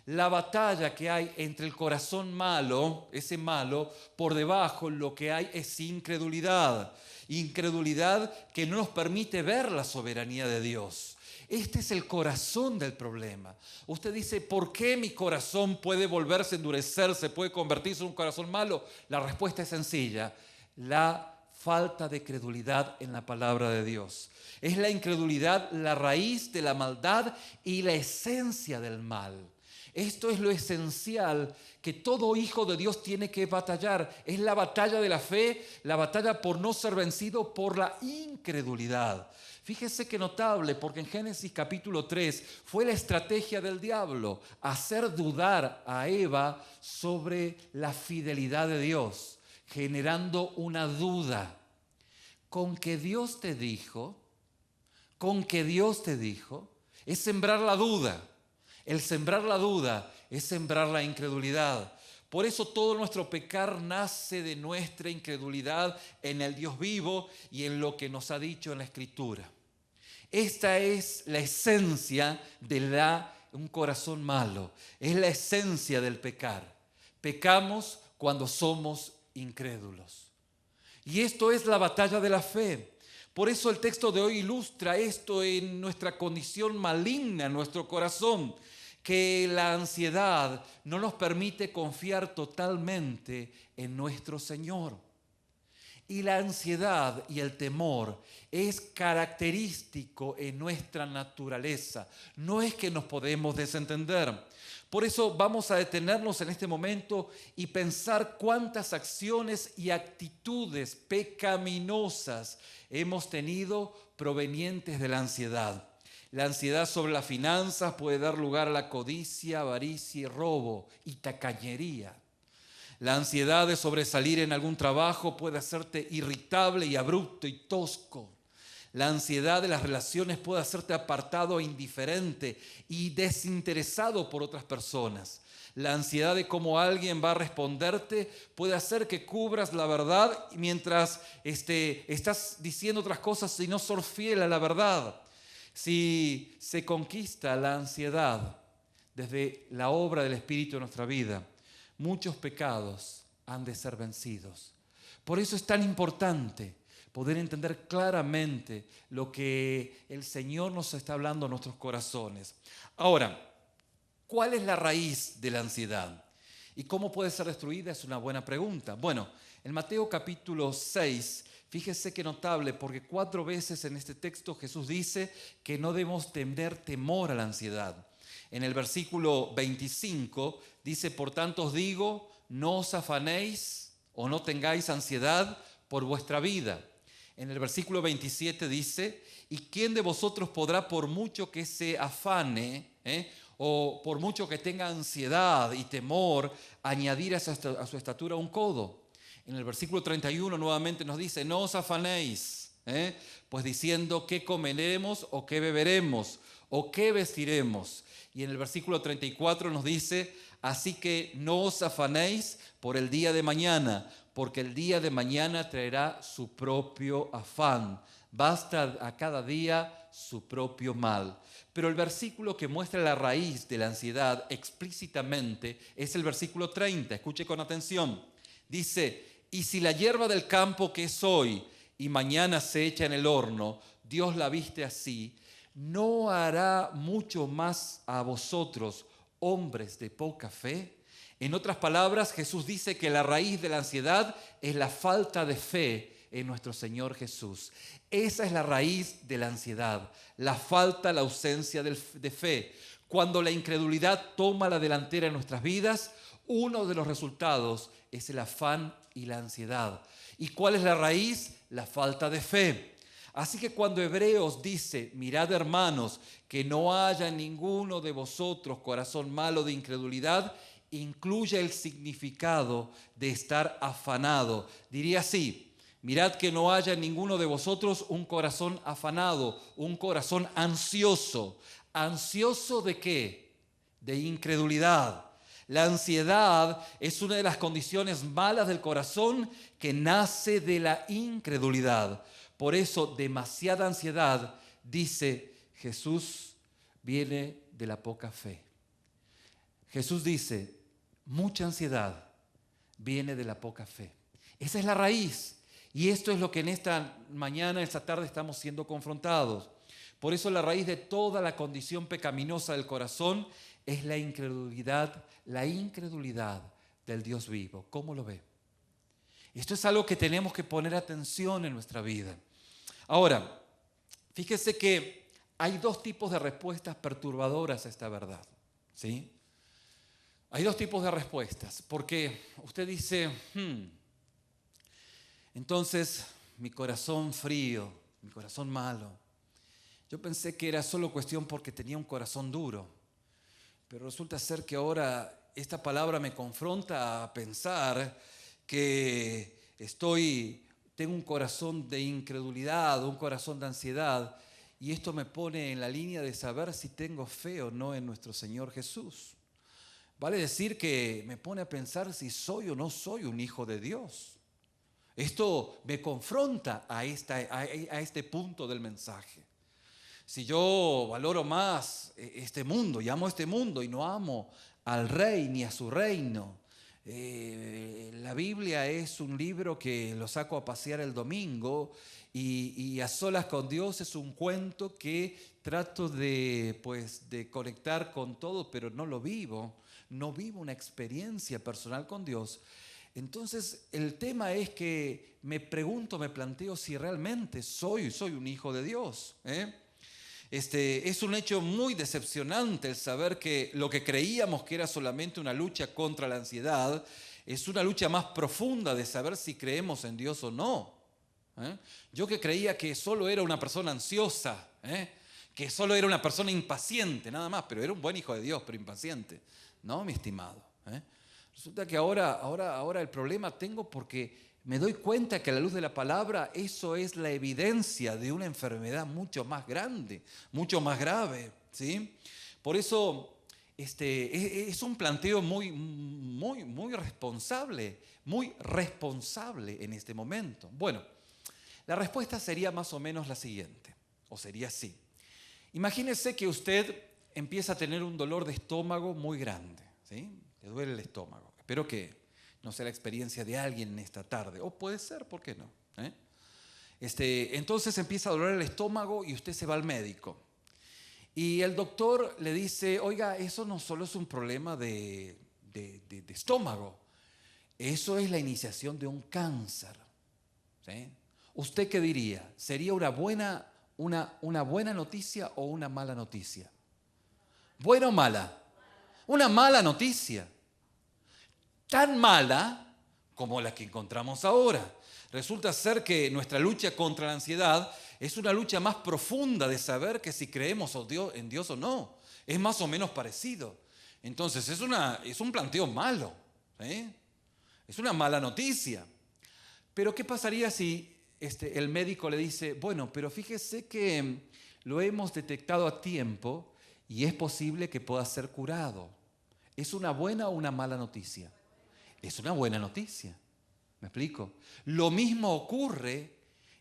La batalla que hay entre el corazón malo, ese malo, por debajo lo que hay es incredulidad. Incredulidad que no nos permite ver la soberanía de Dios. Este es el corazón del problema. Usted dice, ¿por qué mi corazón puede volverse a endurecerse, puede convertirse en un corazón malo? La respuesta es sencilla: la falta de credulidad en la palabra de Dios. Es la incredulidad la raíz de la maldad y la esencia del mal. Esto es lo esencial que todo hijo de Dios tiene que batallar. Es la batalla de la fe, la batalla por no ser vencido por la incredulidad. Fíjese qué notable, porque en Génesis capítulo 3 fue la estrategia del diablo, hacer dudar a Eva sobre la fidelidad de Dios, generando una duda. Con que Dios te dijo, es sembrar la duda. El sembrar la duda es sembrar la incredulidad. Por eso todo nuestro pecar nace de nuestra incredulidad en el Dios vivo y en lo que nos ha dicho en la Escritura. Esta es la esencia de un corazón malo. Es la esencia del pecar. Pecamos cuando somos incrédulos. Y esto es la batalla de la fe. Por eso el texto de hoy ilustra esto en nuestra condición maligna, en nuestro corazón, que la ansiedad no nos permite confiar totalmente en nuestro Señor. Y la ansiedad y el temor es característico en nuestra naturaleza. No es que nos podemos desentender. Por eso vamos a detenernos en este momento y pensar cuántas acciones y actitudes pecaminosas hemos tenido provenientes de la ansiedad. La ansiedad sobre las finanzas puede dar lugar a la codicia, avaricia y robo y tacañería. La ansiedad de sobresalir en algún trabajo puede hacerte irritable y abrupto y tosco. La ansiedad de las relaciones puede hacerte apartado e indiferente y desinteresado por otras personas. La ansiedad de cómo alguien va a responderte puede hacer que cubras la verdad mientras estás diciendo otras cosas y no sos fiel a la verdad. Si se conquista la ansiedad desde la obra del Espíritu en nuestra vida, muchos pecados han de ser vencidos. Por eso es tan importante poder entender claramente lo que el Señor nos está hablando a nuestros corazones. Ahora, ¿cuál es la raíz de la ansiedad? ¿Y cómo puede ser destruida? Es una buena pregunta. Bueno, en Mateo capítulo 6, fíjese qué notable, porque 4 veces en este texto Jesús dice que no debemos tener temor a la ansiedad. En el versículo 25 dice, por tanto os digo, no os afanéis o no tengáis ansiedad por vuestra vida. En el versículo 27 dice, ¿y quién de vosotros podrá, por mucho que se afane, o por mucho que tenga ansiedad y temor, añadir a su estatura un codo? En el versículo 31 nuevamente nos dice, no os afanéis, pues diciendo qué comeremos o qué beberemos o qué vestiremos. Y en el versículo 34 nos dice, así que no os afanéis por el día de mañana, porque el día de mañana traerá su propio afán. Basta a cada día su propio mal. Pero el versículo que muestra la raíz de la ansiedad explícitamente es el versículo 30. Escuche con atención. Dice, y si la hierba del campo que es hoy y mañana se echa en el horno, Dios la viste así, ¿no hará mucho más a vosotros, hombres de poca fe? En otras palabras, Jesús dice que la raíz de la ansiedad es la falta de fe en nuestro Señor Jesús. Esa es la raíz de la ansiedad, la falta, la ausencia de fe. Cuando la incredulidad toma la delantera en nuestras vidas, uno de los resultados es el afán y la ansiedad. ¿Y cuál es la raíz? La falta de fe. Así que cuando Hebreos dice, mirad hermanos, que no haya en ninguno de vosotros corazón malo de incredulidad, incluye el significado de estar afanado. Diría así, mirad que no haya en ninguno de vosotros un corazón afanado, un corazón ansioso. ¿Ansioso de qué? De incredulidad. La ansiedad es una de las condiciones malas del corazón que nace de la incredulidad. Por eso, demasiada ansiedad, dice Jesús, viene de la poca fe. Jesús dice, mucha ansiedad viene de la poca fe. Esa es la raíz. Y esto es lo que en esta mañana, esta tarde estamos siendo confrontados. Por eso la raíz de toda la condición pecaminosa del corazón es la incredulidad del Dios vivo. ¿Cómo lo ve? Esto es algo que tenemos que poner atención en nuestra vida. Ahora, fíjese que hay dos tipos de respuestas perturbadoras a esta verdad, ¿sí? Hay dos tipos de respuestas, porque usted dice, entonces mi corazón frío, mi corazón malo, yo pensé que era solo cuestión porque tenía un corazón duro, pero resulta ser que ahora esta palabra me confronta a pensar que tengo un corazón de incredulidad, un corazón de ansiedad, y esto me pone en la línea de saber si tengo fe o no en nuestro Señor Jesús. Vale decir que me pone a pensar si soy o no soy un hijo de Dios. Esto me confronta a este punto del mensaje. Si yo valoro más este mundo y amo este mundo y no amo al rey ni a su reino, la Biblia es un libro que lo saco a pasear el domingo y a solas con Dios es un cuento que trato de conectar con todo, pero no lo vivo, no vivo una experiencia personal con Dios. Entonces el tema es que me planteo si realmente soy un hijo de Dios, Es un hecho muy decepcionante el saber que lo que creíamos que era solamente una lucha contra la ansiedad es una lucha más profunda de saber si creemos en Dios o no. Yo que creía que solo era una persona ansiosa, que solo era una persona impaciente, nada más, pero era un buen hijo de Dios, pero impaciente. No, mi estimado. Resulta que ahora el problema tengo porque me doy cuenta que a la luz de la palabra eso es la evidencia de una enfermedad mucho más grande, mucho más grave, ¿sí? Por eso es un planteo muy responsable en este momento. Bueno, la respuesta sería más o menos la siguiente, o sería así. Imagínese que usted empieza a tener un dolor de estómago muy grande, ¿sí? Le duele el estómago. Espero que no sea la experiencia de alguien en esta tarde. O puede ser, ¿por qué no? Entonces empieza a doler el estómago y usted se va al médico. Y el doctor le dice, oiga, eso no solo es un problema de estómago, eso es la iniciación de un cáncer. ¿Sí? ¿Usted qué diría? ¿Sería una buena noticia o una mala noticia? ¿Buena o mala? Una mala noticia. Tan mala como la que encontramos ahora. Resulta ser que nuestra lucha contra la ansiedad es una lucha más profunda de saber que si creemos en Dios o no. Es más o menos parecido. Entonces es un planteo malo, ¿sí? Es una mala noticia. Pero ¿qué pasaría si el médico le dice, bueno, pero fíjese que lo hemos detectado a tiempo y es posible que pueda ser curado? ¿Es una buena o una mala noticia? Es una buena noticia. ¿Me explico? Lo mismo ocurre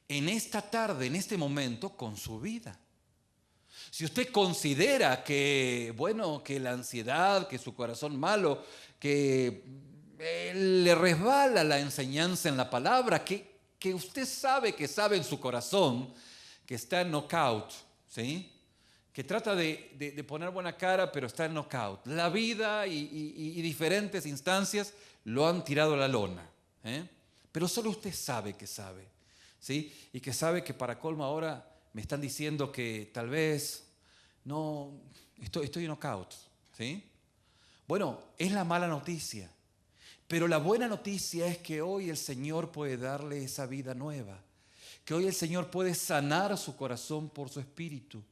en esta tarde, en este momento, con su vida. Si usted considera que la ansiedad, que su corazón malo, que le resbala la enseñanza en la palabra, que usted sabe en su corazón que está en knockout, ¿sí? Que trata de poner buena cara, pero está en knockout. La vida y diferentes instancias lo han tirado a la lona, pero solo usted sabe, ¿sí? Y que sabe que para colmo ahora me están diciendo que tal vez no, estoy en knockout, ¿sí? Bueno, es la mala noticia. Pero la buena noticia es que hoy el Señor puede darle esa vida nueva. Que hoy el Señor puede sanar su corazón por su espíritu.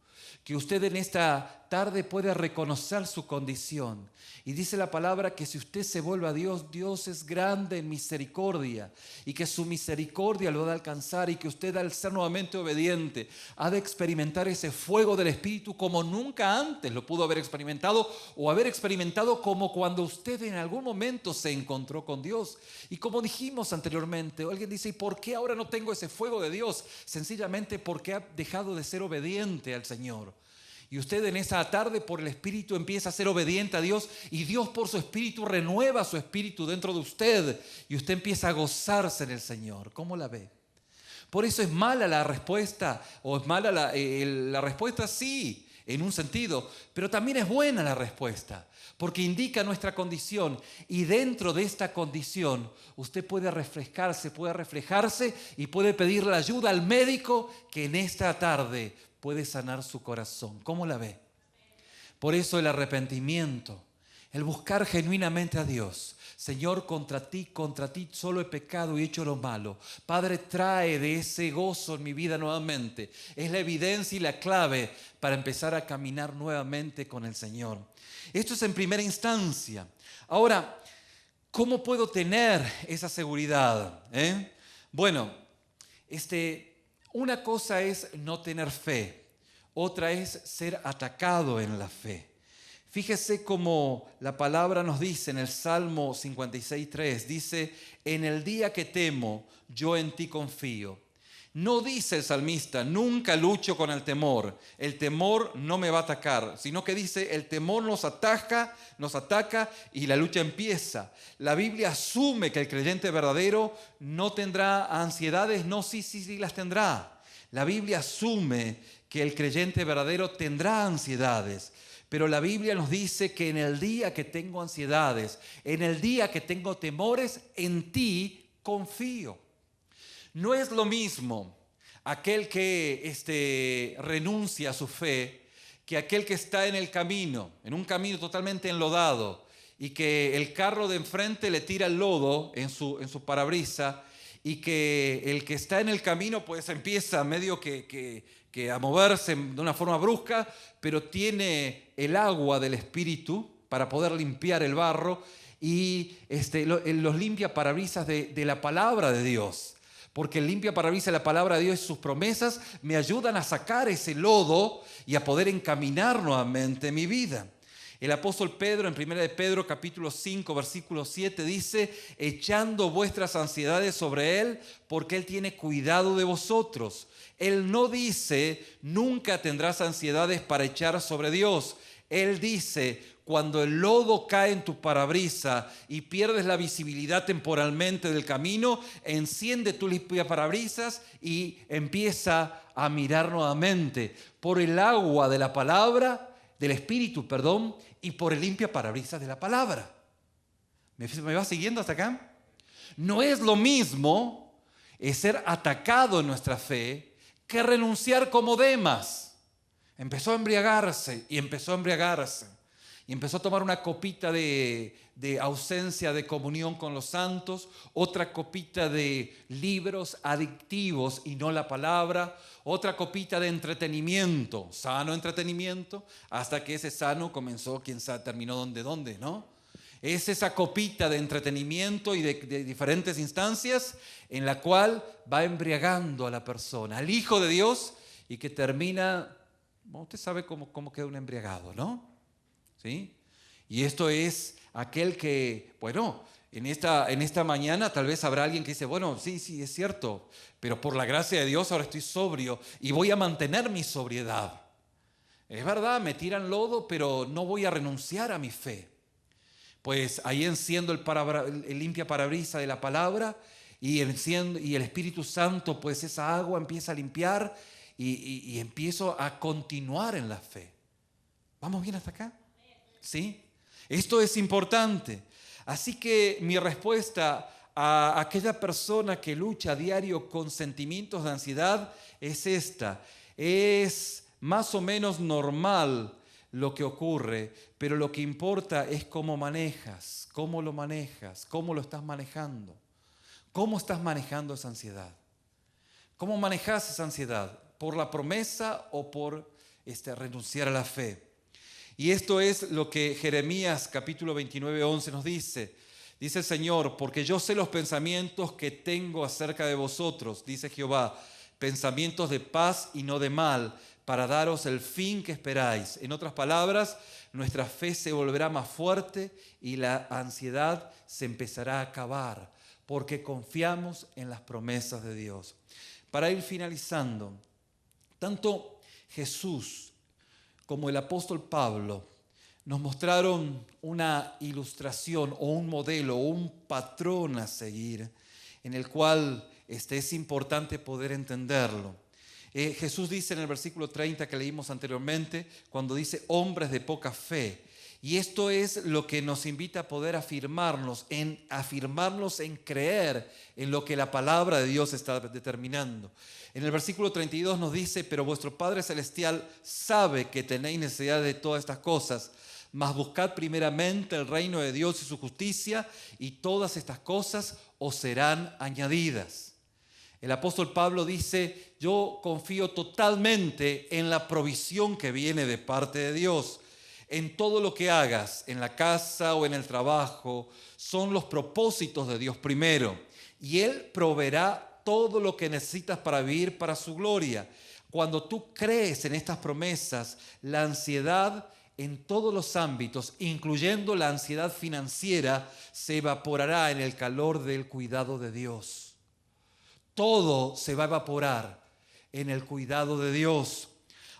Que usted en esta tarde puede reconocer su condición. Y dice la palabra que si usted se vuelve a Dios, Dios es grande en misericordia y que su misericordia lo ha de alcanzar y que usted al ser nuevamente obediente ha de experimentar ese fuego del Espíritu como nunca antes lo pudo haber experimentado o haber experimentado como cuando usted en algún momento se encontró con Dios. Y como dijimos anteriormente, alguien dice, ¿y por qué ahora no tengo ese fuego de Dios? Sencillamente porque ha dejado de ser obediente al Señor. Y usted en esa tarde por el Espíritu empieza a ser obediente a Dios y Dios por su Espíritu renueva su Espíritu dentro de usted y usted empieza a gozarse en el Señor. ¿Cómo la ve? Por eso es mala la respuesta, o es mala la respuesta, sí, en un sentido, pero también es buena la respuesta, porque indica nuestra condición y dentro de esta condición usted puede reflejarse y puede pedir la ayuda al médico que en esta tarde puede sanar su corazón. ¿Cómo la ve? Por eso el arrepentimiento, el buscar genuinamente a Dios. Señor, contra ti solo he pecado y hecho lo malo. Padre, trae de ese gozo en mi vida nuevamente. Es la evidencia y la clave para empezar a caminar nuevamente con el Señor. Esto es en primera instancia. Ahora, ¿cómo puedo tener esa seguridad? Bueno, una cosa es no tener fe, otra es ser atacado en la fe. Fíjese cómo la palabra nos dice en el Salmo 56:3, dice, en el día que temo, yo en ti confío. No dice el salmista, nunca lucho con el temor no me va a atacar, sino que dice, el temor nos ataca y la lucha empieza. La Biblia asume que el creyente verdadero no tendrá ansiedades, no, sí las tendrá. La Biblia asume que el creyente verdadero tendrá ansiedades. Pero la Biblia nos dice que en el día que tengo ansiedades, en el día que tengo temores, en ti confío. No es lo mismo aquel que renuncia a su fe que aquel que está en el camino, en un camino totalmente enlodado y que el carro de enfrente le tira el lodo en su parabrisa y que el que está en el camino pues empieza medio que a moverse de una forma brusca, pero tiene el agua del Espíritu para poder limpiar el barro y los limpia parabrisas de la palabra de Dios. Porque el limpia parabrisas de la palabra de Dios y sus promesas me ayudan a sacar ese lodo y a poder encaminar nuevamente mi vida. El apóstol Pedro, en 1 de Pedro capítulo 5, versículo 7, dice, echando vuestras ansiedades sobre Él, porque Él tiene cuidado de vosotros. Él no dice, nunca tendrás ansiedades para echar sobre Dios. Él dice, cuando el lodo cae en tu parabrisa y pierdes la visibilidad temporalmente del camino, enciende tu limpiaparabrisas y empieza a mirar nuevamente por el agua de la palabra, del Espíritu, y por el limpiaparabrisas de la palabra. ¿Me va siguiendo hasta acá? No es lo mismo ser atacado en nuestra fe que renunciar como Demas. Empezó a embriagarse y empezó a tomar una copita de ausencia de comunión con los santos, otra copita de libros adictivos y no la palabra, otra copita de entretenimiento, sano entretenimiento, hasta que ese sano comenzó, quién sabe, terminó dónde, ¿no? Es esa copita de entretenimiento y de diferentes instancias en la cual va embriagando a la persona, al Hijo de Dios, y que termina, usted sabe cómo queda un embriagado, ¿no? ¿Sí? Y esto es aquel que, en esta mañana tal vez habrá alguien que dice, sí, es cierto, pero por la gracia de Dios ahora estoy sobrio y voy a mantener mi sobriedad. Es verdad, me tiran lodo, pero no voy a renunciar a mi fe. Pues ahí enciendo el limpia parabrisa de la palabra y el Espíritu Santo, pues esa agua empieza a limpiar y empiezo a continuar en la fe. ¿Vamos bien hasta acá? ¿Sí? Esto es importante. Así que mi respuesta a aquella persona que lucha a diario con sentimientos de ansiedad es esta. Es más o menos normal lo que ocurre, pero lo que importa es cómo manejas, cómo lo manejas, cómo lo estás manejando. ¿Cómo estás manejando esa ansiedad? ¿Cómo manejas esa ansiedad? ¿Por la promesa o por renunciar a la fe? Y esto es lo que Jeremías capítulo 29, 11 nos dice. Dice el Señor, porque yo sé los pensamientos que tengo acerca de vosotros, dice Jehová, pensamientos de paz y no de mal, para daros el fin que esperáis. En otras palabras, nuestra fe se volverá más fuerte y la ansiedad se empezará a acabar, porque confiamos en las promesas de Dios. Para ir finalizando, tanto Jesús como el apóstol Pablo nos mostraron una ilustración o un modelo o un patrón a seguir en el cual es importante poder entenderlo. Jesús dice en el versículo 30 que leímos anteriormente, cuando dice hombres de poca fe, y esto es lo que nos invita a poder afirmarnos en creer en lo que la palabra de Dios está determinando. En el versículo 32 nos dice, pero vuestro Padre Celestial sabe que tenéis necesidad de todas estas cosas, mas buscad primeramente el reino de Dios y su justicia, y todas estas cosas os serán añadidas. El apóstol Pablo dice, yo confío totalmente en la provisión que viene de parte de Dios. En todo lo que hagas, en la casa o en el trabajo, son los propósitos de Dios primero. Y Él proveerá todo lo que necesitas para vivir para su gloria. Cuando tú crees en estas promesas, la ansiedad en todos los ámbitos, incluyendo la ansiedad financiera, se evaporará en el calor del cuidado de Dios. Todo se va a evaporar en el cuidado de Dios.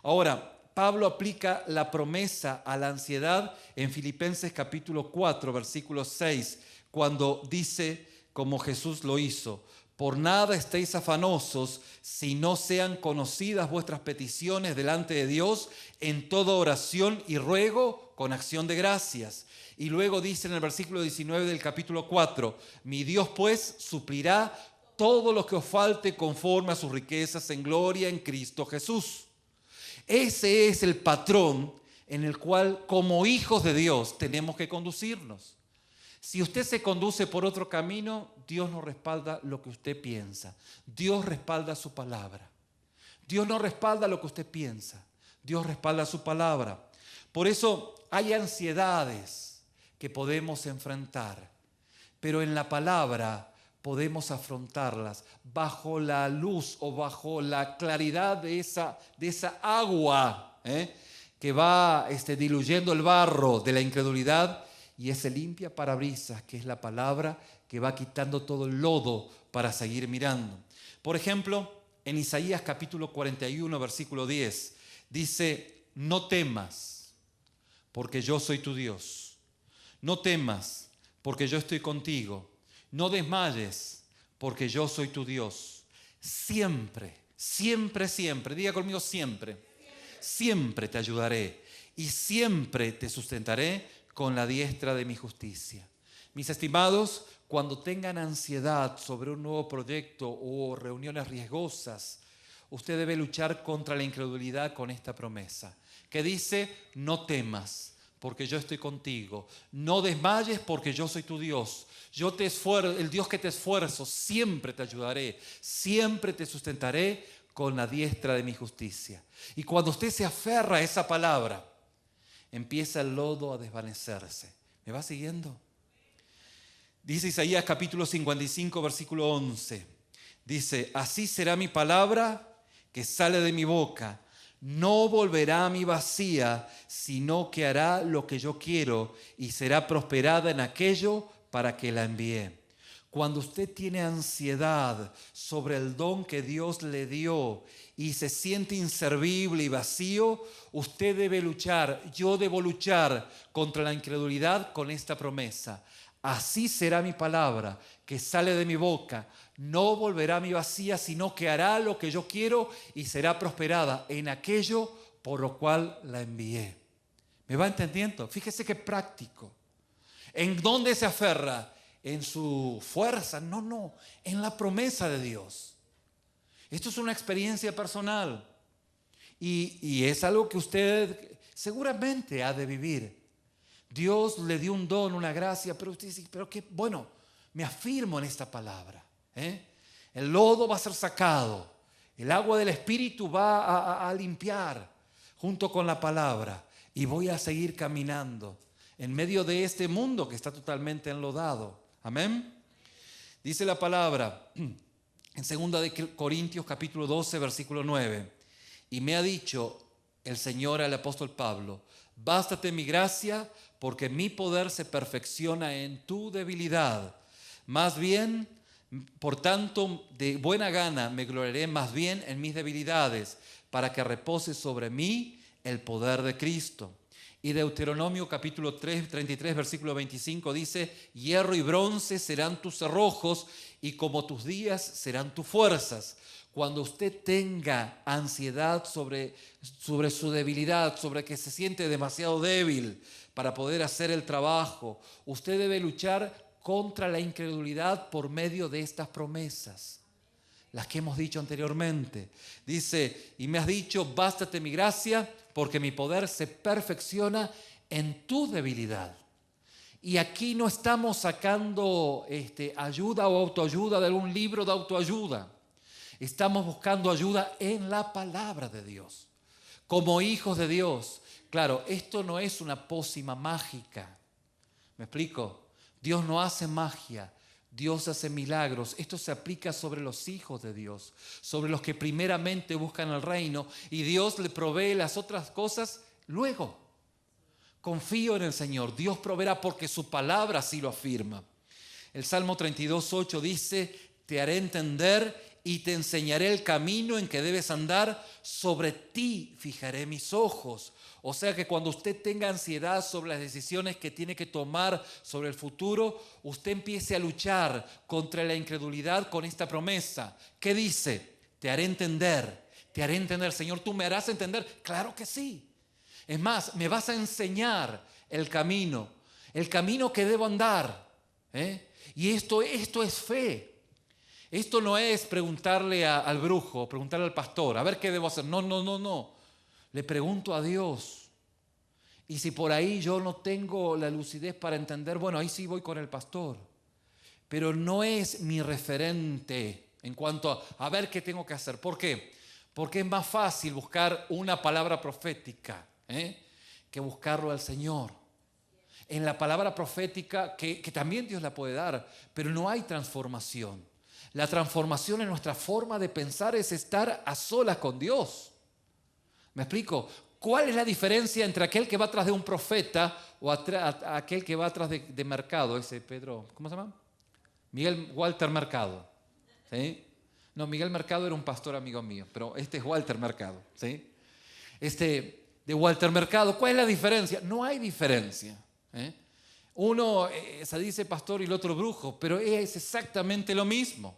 Ahora, Pablo aplica la promesa a la ansiedad en Filipenses capítulo 4, versículo 6, cuando dice, como Jesús lo hizo, por nada estéis afanosos, si no sean conocidas vuestras peticiones delante de Dios en toda oración y ruego con acción de gracias. Y luego dice en el versículo 19 del capítulo 4, mi Dios pues suplirá todo lo que os falte conforme a sus riquezas en gloria en Cristo Jesús. Ese es el patrón en el cual como hijos de Dios tenemos que conducirnos. Si usted se conduce por otro camino, Dios no respalda lo que usted piensa. Dios respalda su palabra. Dios no respalda lo que usted piensa. Dios respalda su palabra. Por eso hay ansiedades que podemos enfrentar, pero en la palabra podemos afrontarlas bajo la luz o bajo la claridad de esa agua que va diluyendo el barro de la incredulidad, y ese limpia parabrisas que es la palabra que va quitando todo el lodo para seguir mirando. Por ejemplo, en Isaías capítulo 41, versículo 10, dice, no temas, porque yo soy tu Dios. No temas, porque yo estoy contigo. No desmayes, porque yo soy tu Dios. Siempre, siempre, siempre, diga conmigo siempre, siempre te ayudaré y siempre te sustentaré con la diestra de mi justicia. Mis estimados, cuando tengan ansiedad sobre un nuevo proyecto o reuniones riesgosas, usted debe luchar contra la incredulidad con esta promesa, que dice, no temas, porque yo estoy contigo. No desmayes, porque yo soy tu Dios. Yo te esfuerzo, el Dios que te esfuerzo, siempre te ayudaré, siempre te sustentaré con la diestra de mi justicia. Y cuando usted se aferra a esa palabra, empieza el lodo a desvanecerse. ¿Me va siguiendo? Dice Isaías capítulo 55, versículo 11. Dice, así será mi palabra que sale de mi boca. No volverá a mí vacía, sino que hará lo que yo quiero y será prosperada en aquello para que la envíe. Cuando usted tiene ansiedad sobre el don que Dios le dio y se siente inservible y vacío, usted debe luchar, yo debo luchar contra la incredulidad con esta promesa. Así será mi palabra que sale de mi boca. No volverá a mí vacía, sino que hará lo que yo quiero y será prosperada en aquello por lo cual la envié. ¿Me va entendiendo? Fíjese qué práctico. ¿En dónde se aferra? ¿En su fuerza? No, en la promesa de Dios. Esto es una experiencia personal. Y es algo que usted seguramente ha de vivir. Dios le dio un don, una gracia, pero usted dice, pero qué bueno, me afirmo en esta palabra. El lodo va a ser sacado, el agua del Espíritu va a limpiar junto con la palabra y voy a seguir caminando en medio de este mundo que está totalmente enlodado. Amén. Dice la palabra en 2 de Corintios capítulo 12 versículo 9, y me ha dicho el Señor al apóstol Pablo, bástate mi gracia, porque mi poder se perfecciona en tu debilidad. Más bien, por tanto, de buena gana me gloriaré más bien en mis debilidades, para que repose sobre mí el poder de Cristo. Y Deuteronomio capítulo 33 versículo 25 dice, hierro y bronce serán tus cerrojos y como tus días serán tus fuerzas. Cuando usted tenga ansiedad sobre su debilidad, sobre que se siente demasiado débil para poder hacer el trabajo, usted debe luchar contra la incredulidad por medio de estas promesas, las que hemos dicho anteriormente. Dice, y me has dicho, bástate mi gracia, porque mi poder se perfecciona en tu debilidad. Y aquí no estamos sacando ayuda o autoayuda de algún libro de autoayuda. Estamos buscando ayuda en la palabra de Dios. Como hijos de Dios. Claro, esto no es una pócima mágica. ¿Me explico? Dios no hace magia. Dios hace milagros. Esto se aplica sobre los hijos de Dios, sobre los que primeramente buscan el reino, y Dios le provee las otras cosas luego. Confío en el Señor. Dios proveerá porque su palabra así lo afirma. El Salmo 32:8 dice, te haré entender y te enseñaré el camino en que debes andar, sobre ti fijaré mis ojos. O sea que cuando usted tenga ansiedad sobre las decisiones que tiene que tomar sobre el futuro, usted empiece a luchar contra la incredulidad con esta promesa. ¿Qué dice? Te haré entender, Señor, ¿tú me harás entender? Claro que sí. Es más, me vas a enseñar el camino que debo andar. Y esto es fe. Esto no es preguntarle al brujo, preguntarle al pastor, a ver qué debo hacer. No. Le pregunto a Dios. Y si por ahí yo no tengo la lucidez para entender, bueno, ahí sí voy con el pastor. Pero no es mi referente en cuanto a ver qué tengo que hacer. ¿Por qué? Porque es más fácil buscar una palabra profética que buscarlo al Señor. En la palabra profética, que también Dios la puede dar, pero no hay transformación. La transformación en nuestra forma de pensar es estar a solas con Dios. ¿Me explico? ¿Cuál es la diferencia entre aquel que va atrás de un profeta o aquel que va atrás de Mercado? Ese Pedro, ¿cómo se llama? Miguel Walter Mercado. ¿Sí? No, Miguel Mercado era un pastor amigo mío, pero este es Walter Mercado. ¿Sí? De Walter Mercado, ¿cuál es la diferencia? No hay diferencia. Uno se dice pastor y el otro brujo, pero es exactamente lo mismo.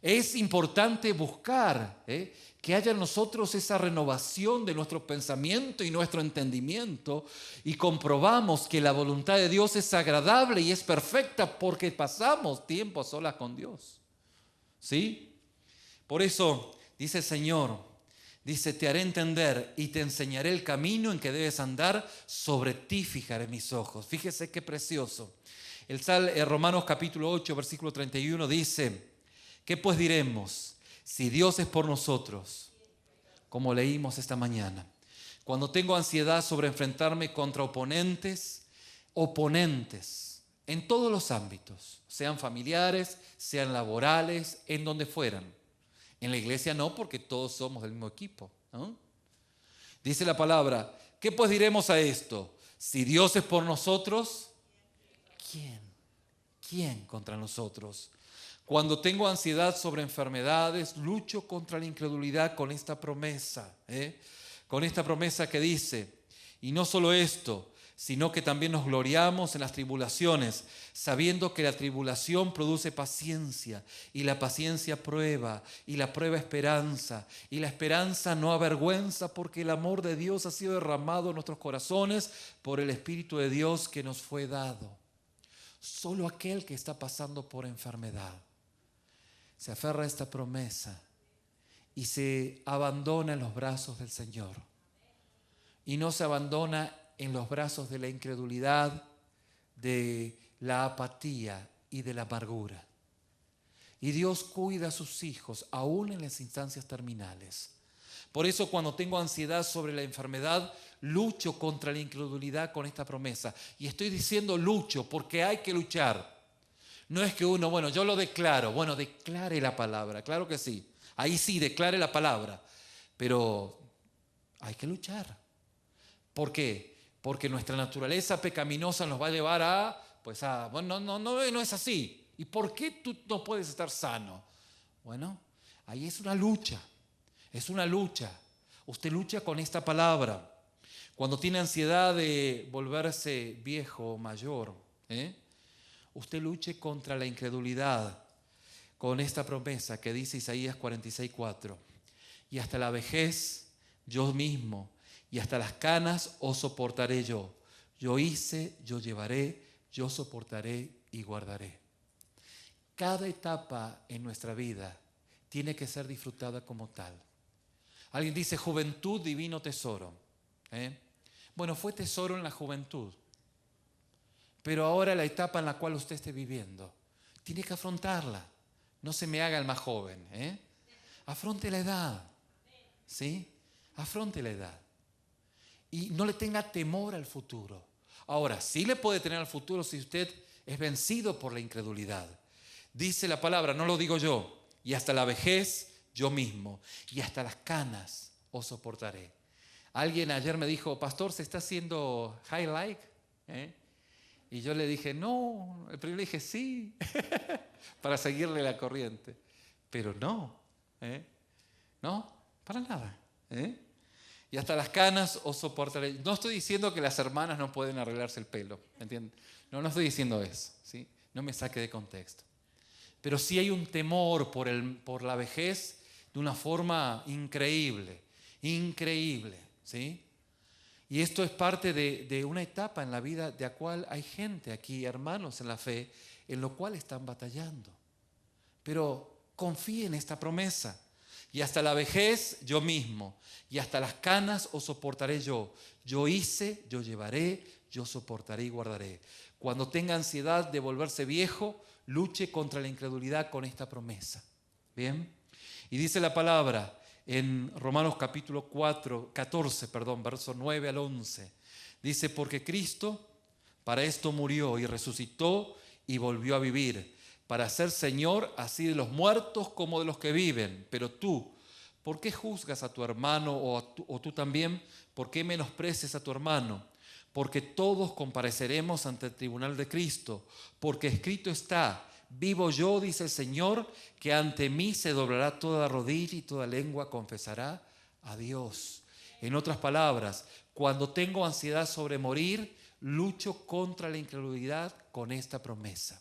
Es importante buscar que haya en nosotros esa renovación de nuestro pensamiento y nuestro entendimiento, y comprobamos que la voluntad de Dios es agradable y es perfecta porque pasamos tiempo a solas con Dios. ¿Sí? Por eso dice el Señor, dice, te haré entender y te enseñaré el camino en que debes andar, sobre ti fijaré mis ojos. Fíjese qué precioso. Romanos capítulo 8, versículo 31 dice, ¿qué pues diremos? Si Dios es por nosotros, como leímos esta mañana. Cuando tengo ansiedad sobre enfrentarme contra oponentes en todos los ámbitos, sean familiares, sean laborales, en donde fueran. En la iglesia no, porque todos somos del mismo equipo, ¿no? Dice la palabra, ¿qué pues diremos a esto? Si Dios es por nosotros, ¿quién contra nosotros? Cuando tengo ansiedad sobre enfermedades, lucho contra la incredulidad con esta promesa, con esta promesa que dice, y no solo esto, sino que también nos gloriamos en las tribulaciones, sabiendo que la tribulación produce paciencia, y la paciencia prueba, y la prueba esperanza, y la esperanza no avergüenza, porque el amor de Dios ha sido derramado en nuestros corazones por el Espíritu de Dios que nos fue dado. Solo aquel que está pasando por enfermedad se aferra a esta promesa y se abandona en los brazos del Señor. Y no se abandona en los brazos de la incredulidad, de la apatía y de la amargura. Y Dios cuida a sus hijos, aún en las instancias terminales. Por eso cuando tengo ansiedad sobre la enfermedad, lucho contra la incredulidad con esta promesa. Y estoy diciendo lucho porque hay que luchar. No es que uno, bueno, yo lo declaro. Bueno, declare la palabra, claro que sí. Ahí sí, declare la palabra. Pero hay que luchar. ¿Por qué? Porque nuestra naturaleza pecaminosa nos va a llevar bueno, no es así. ¿Y por qué tú no puedes estar sano? Bueno, ahí es una lucha. Es una lucha. Usted lucha con esta palabra. Cuando tiene ansiedad de volverse viejo o mayor, usted luche contra la incredulidad con esta promesa que dice Isaías 46:4. Y hasta la vejez yo mismo, y hasta las canas os soportaré yo. Yo hice, yo llevaré, yo soportaré y guardaré. Cada etapa en nuestra vida tiene que ser disfrutada como tal. Alguien dice juventud, divino tesoro. Bueno, fue tesoro en la juventud. Pero ahora la etapa en la cual usted esté viviendo, tiene que afrontarla. No se me haga el más joven. Afronte la edad. ¿Sí? Afronte la edad. Y no le tenga temor al futuro. Ahora, sí le puede tener al futuro si usted es vencido por la incredulidad. Dice la palabra, no lo digo yo, y hasta la vejez yo mismo, y hasta las canas os soportaré. Alguien ayer me dijo, pastor, ¿se está haciendo highlight? Y yo le dije, no, pero yo le dije sí, para seguirle la corriente. Pero no, no, para nada. Y hasta las canas os soportaré. No estoy diciendo que las hermanas no pueden arreglarse el pelo, ¿entienden? No estoy diciendo eso, ¿sí? No me saque de contexto. Pero sí hay un temor por la vejez de una forma increíble, ¿sí? Y esto es parte de una etapa en la vida de la cual hay gente aquí, hermanos en la fe, en lo cual están batallando. Pero confíe en esta promesa. Y hasta la vejez yo mismo, y hasta las canas os soportaré yo. Yo hice, yo llevaré, yo soportaré y guardaré. Cuando tenga ansiedad de volverse viejo, luche contra la incredulidad con esta promesa. ¿Bien? Y dice la palabra en Romanos capítulo 14, verso 9 al 11. Dice, porque Cristo para esto murió y resucitó y volvió a vivir, para ser Señor así de los muertos como de los que viven. Pero tú, ¿por qué juzgas a tu hermano o tú también? ¿Por qué menosprecias a tu hermano? Porque todos compareceremos ante el tribunal de Cristo, porque escrito está, vivo yo, dice el Señor, que ante mí se doblará toda rodilla y toda lengua confesará a Dios. En otras palabras, cuando tengo ansiedad sobre morir, lucho contra la incredulidad con esta promesa.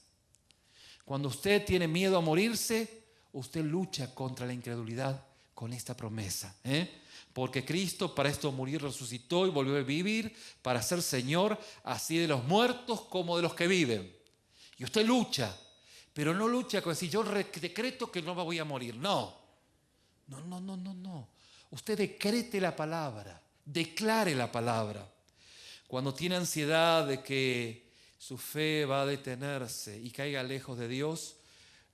Cuando usted tiene miedo a morirse, usted lucha contra la incredulidad con esta promesa. Porque Cristo para esto murió, resucitó y volvió a vivir para ser Señor así de los muertos como de los que viven. Y usted lucha, pero no lucha con decir yo decreto que no me voy a morir. No. Usted decrete la palabra, declare la palabra. Cuando tiene ansiedad de que su fe va a detenerse y caiga lejos de Dios,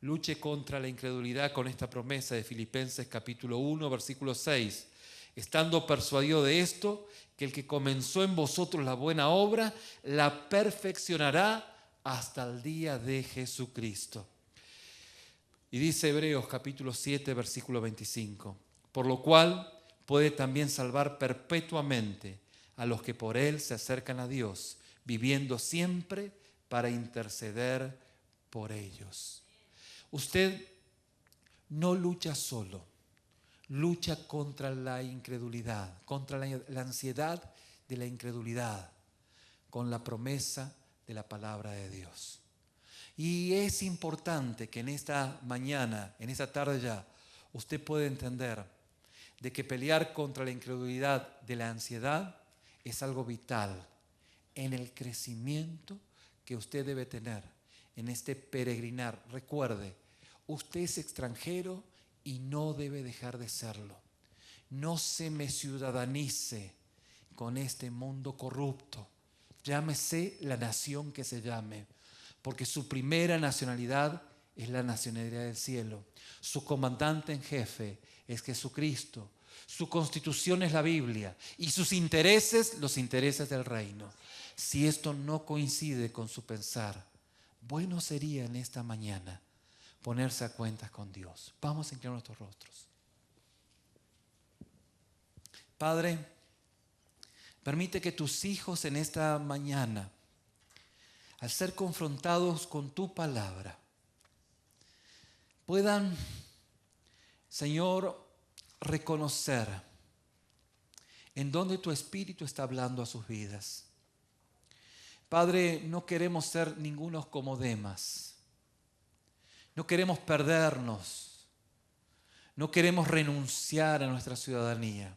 luche contra la incredulidad con esta promesa de Filipenses capítulo 1, versículo 6. Estando persuadido de esto, que el que comenzó en vosotros la buena obra, la perfeccionará hasta el día de Jesucristo. Y dice Hebreos capítulo 7, versículo 25. Por lo cual puede también salvar perpetuamente a los que por él se acercan a Dios, viviendo siempre para interceder por ellos. Usted no lucha solo, lucha contra la incredulidad, contra la ansiedad de la incredulidad, con la promesa de la palabra de Dios. Y es importante que en esta mañana, en esta tarde ya, usted pueda entender de que pelear contra la incredulidad de la ansiedad es algo vital en el crecimiento que usted debe tener en este peregrinar. Recuerde, usted es extranjero y no debe dejar de serlo. No se me ciudadanice con este mundo corrupto. Llámese la nación que se llame, porque su primera nacionalidad es la nacionalidad del cielo. Su comandante en jefe es Jesucristo. Su constitución es la Biblia y sus intereses, los intereses del reino. Si esto no coincide con su pensar, bueno sería en esta mañana ponerse a cuentas con Dios. Vamos a inclinar nuestros rostros. Padre, permite que tus hijos en esta mañana, al ser confrontados con tu palabra, puedan, Señor, reconocer en dónde tu Espíritu está hablando a sus vidas. Padre, no queremos ser ningunos como Demas. No queremos perdernos. No queremos renunciar a nuestra ciudadanía.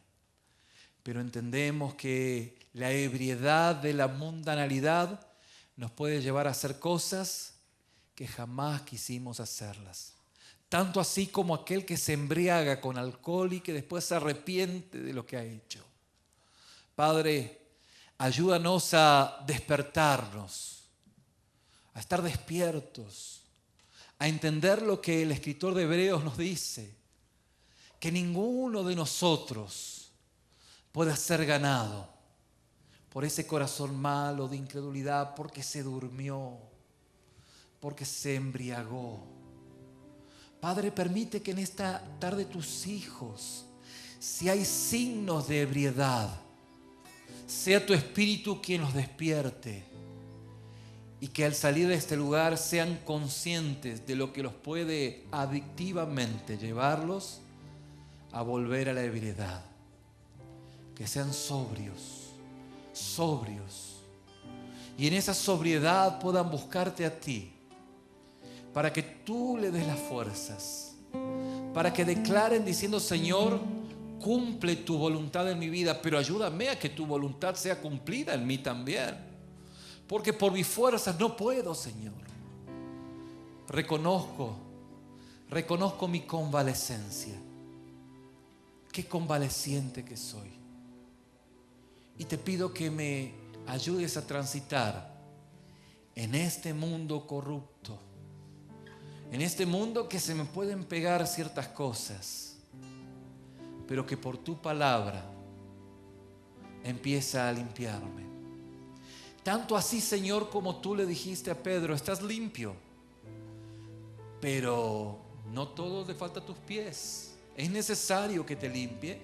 Pero entendemos que la ebriedad de la mundanalidad nos puede llevar a hacer cosas que jamás quisimos hacerlas. Tanto así como aquel que se embriaga con alcohol y que después se arrepiente de lo que ha hecho. Padre, ayúdanos a despertarnos, a estar despiertos, a entender lo que el escritor de Hebreos nos dice, que ninguno de nosotros pueda ser ganado por ese corazón malo de incredulidad, porque se durmió, porque se embriagó. Padre, permite que en esta tarde tus hijos, si hay signos de ebriedad, sea tu Espíritu quien los despierte y que al salir de este lugar sean conscientes de lo que los puede adictivamente llevarlos a volver a la ebriedad. Que sean sobrios y en esa sobriedad puedan buscarte a ti, para que tú le des las fuerzas, para que declaren diciendo: Señor, cumple tu voluntad en mi vida, pero ayúdame a que tu voluntad sea cumplida en mí también, porque por mis fuerzas no puedo, Señor. Reconozco mi convalescencia. Qué convaleciente que soy. Y te pido que me ayudes a transitar en este mundo corrupto, en este mundo que se me pueden pegar ciertas cosas, pero que por tu palabra empieza a limpiarme. Tanto así, Señor, como tú le dijiste a Pedro: estás limpio, pero no todo le falta a tus pies. Es necesario que te limpie,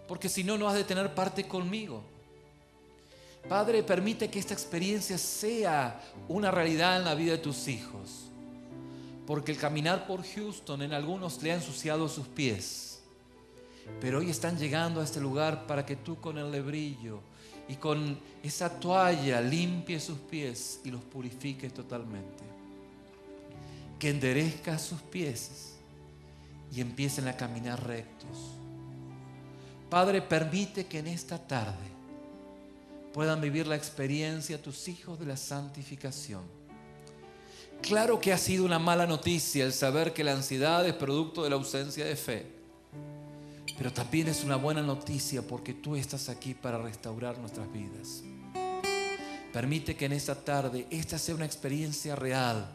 porque si no, no has de tener parte conmigo. Padre, permite que esta experiencia sea una realidad en la vida de tus hijos, porque el caminar por Houston en algunos le ha ensuciado sus pies, pero hoy están llegando a este lugar para que tú con el lebrillo y con esa toalla limpies sus pies y los purifiques totalmente, que enderezcas sus pies y empiecen a caminar rectos. Padre, permite que en esta tarde puedan vivir la experiencia tus hijos de la santificación. Claro que ha sido una mala noticia el saber que la ansiedad es producto de la ausencia de fe, pero también es una buena noticia porque tú estás aquí para restaurar nuestras vidas. Permite que en esta tarde esta sea una experiencia real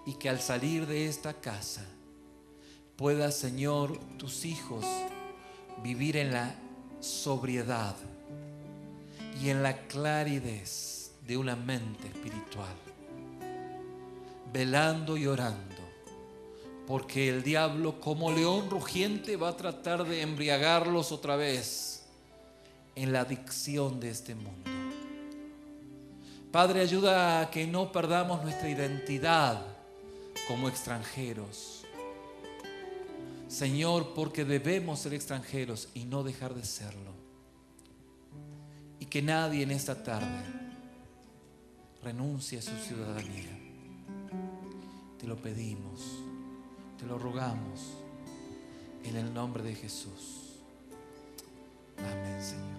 y que al salir de esta casa pueda, Señor, tus hijos vivir en la sobriedad y en la claridad de una mente espiritual, velando y orando, porque el diablo, como león rugiente, va a tratar de embriagarlos otra vez en la adicción de este mundo. Padre, ayuda a que no perdamos nuestra identidad como extranjeros, Señor, porque debemos ser extranjeros y no dejar de serlo. Y que nadie en esta tarde renuncie a su ciudadanía. Te lo pedimos, te lo rogamos en el nombre de Jesús. Amén, Señor.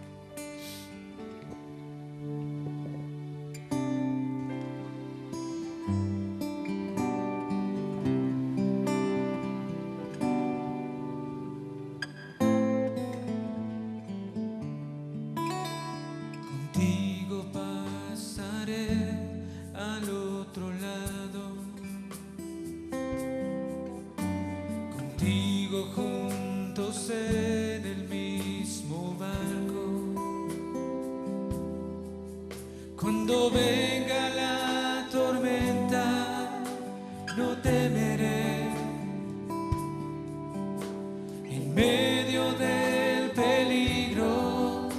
Cuando venga la tormenta, no temeré. En medio del peligro,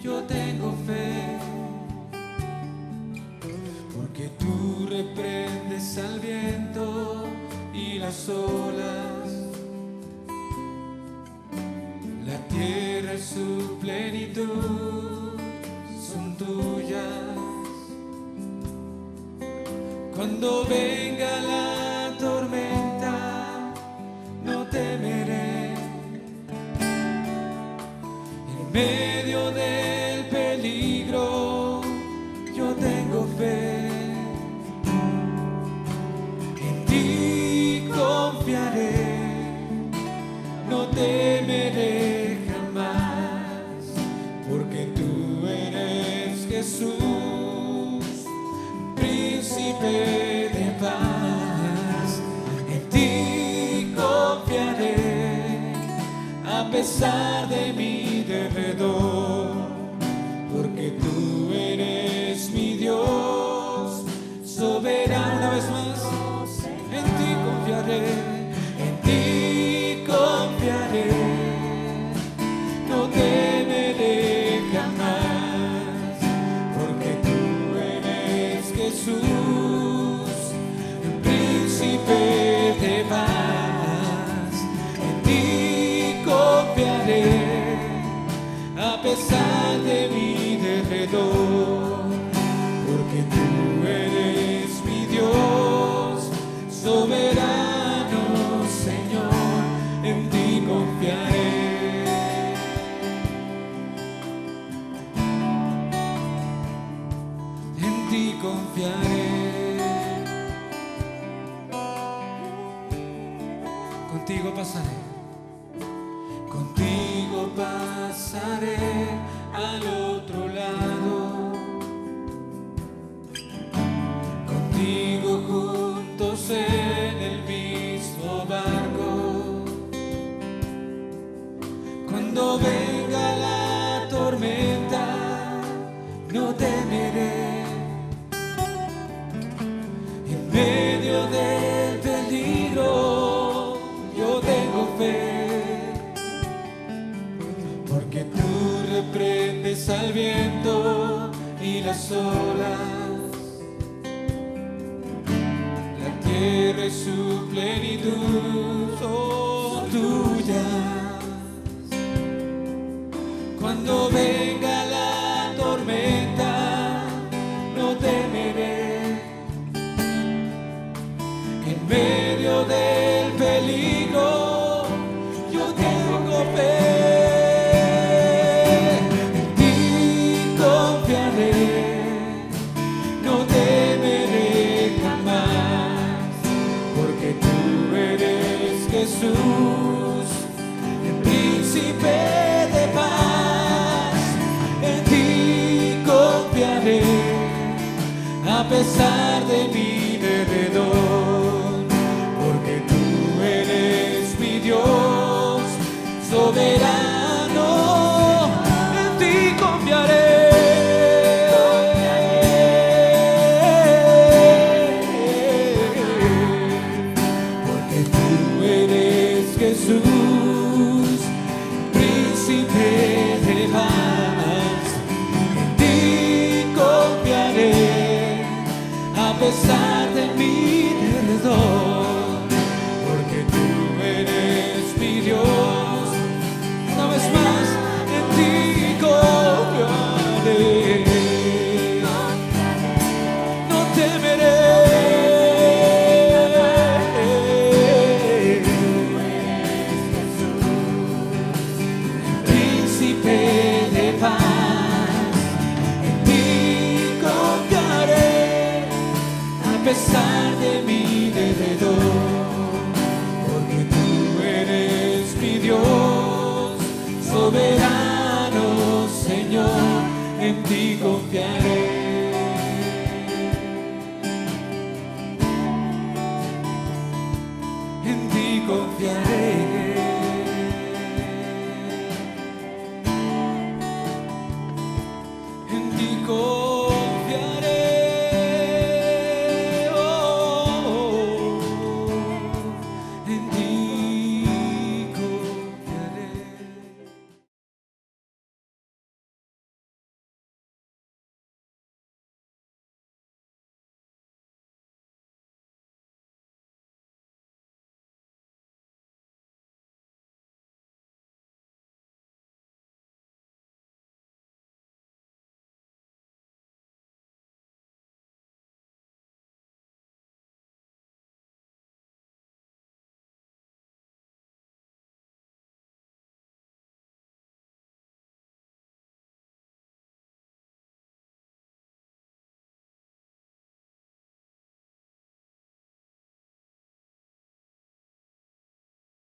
yo tengo fe. Porque tú reprendes al viento y las olas. La tierra y su plenitud son tuyas. Cuando venga la tormenta, no temeré. En medio del peligro, yo tengo fe. En ti confiaré, no temeré jamás, porque tú eres Jesús, príncipe de paz. En ti confiaré, a pesar de mi derredor, porque tú eres mi Dios, soberano. Una vez más, en ti confiaré, en ti confiaré, no temeré jamás, porque tú eres Jesús, el príncipe de paz. En ti confiaré, a pesar de mi derredor, porque tú eres mi Dios, soberano Señor, en ti confiaré. En ti confiaré. Contigo pasaré. Contigo pasaré al otro lado. Contigo juntos en el mismo barco. Cuando venga la tormenta, no temeré. En medio del peligro, yo tengo fe. Porque tú reprendes al viento y las olas. La tierra y su plenitud son tuyas. Cuando venga la tormenta, no temeré. En medio del peligro, yo tengo fe. En ti confiaré, no temeré jamás, porque tú eres Jesús, el príncipe de paz. En ti confiaré, a pesar de mi derredor, porque tú eres mi Dios, soberano. En ti confiaré. Porque tú eres Jesús, príncipe de paz. En ti confiaré, a pesar de mi derredor, porque tú eres mi Dios. Una vez más, en ti confiaré, no temeré. Príncipe de paz, en ti confiaré, a pesar de mi derredor, porque tú eres mi Dios, soberano Señor, en ti confiaré. En ti confiaré.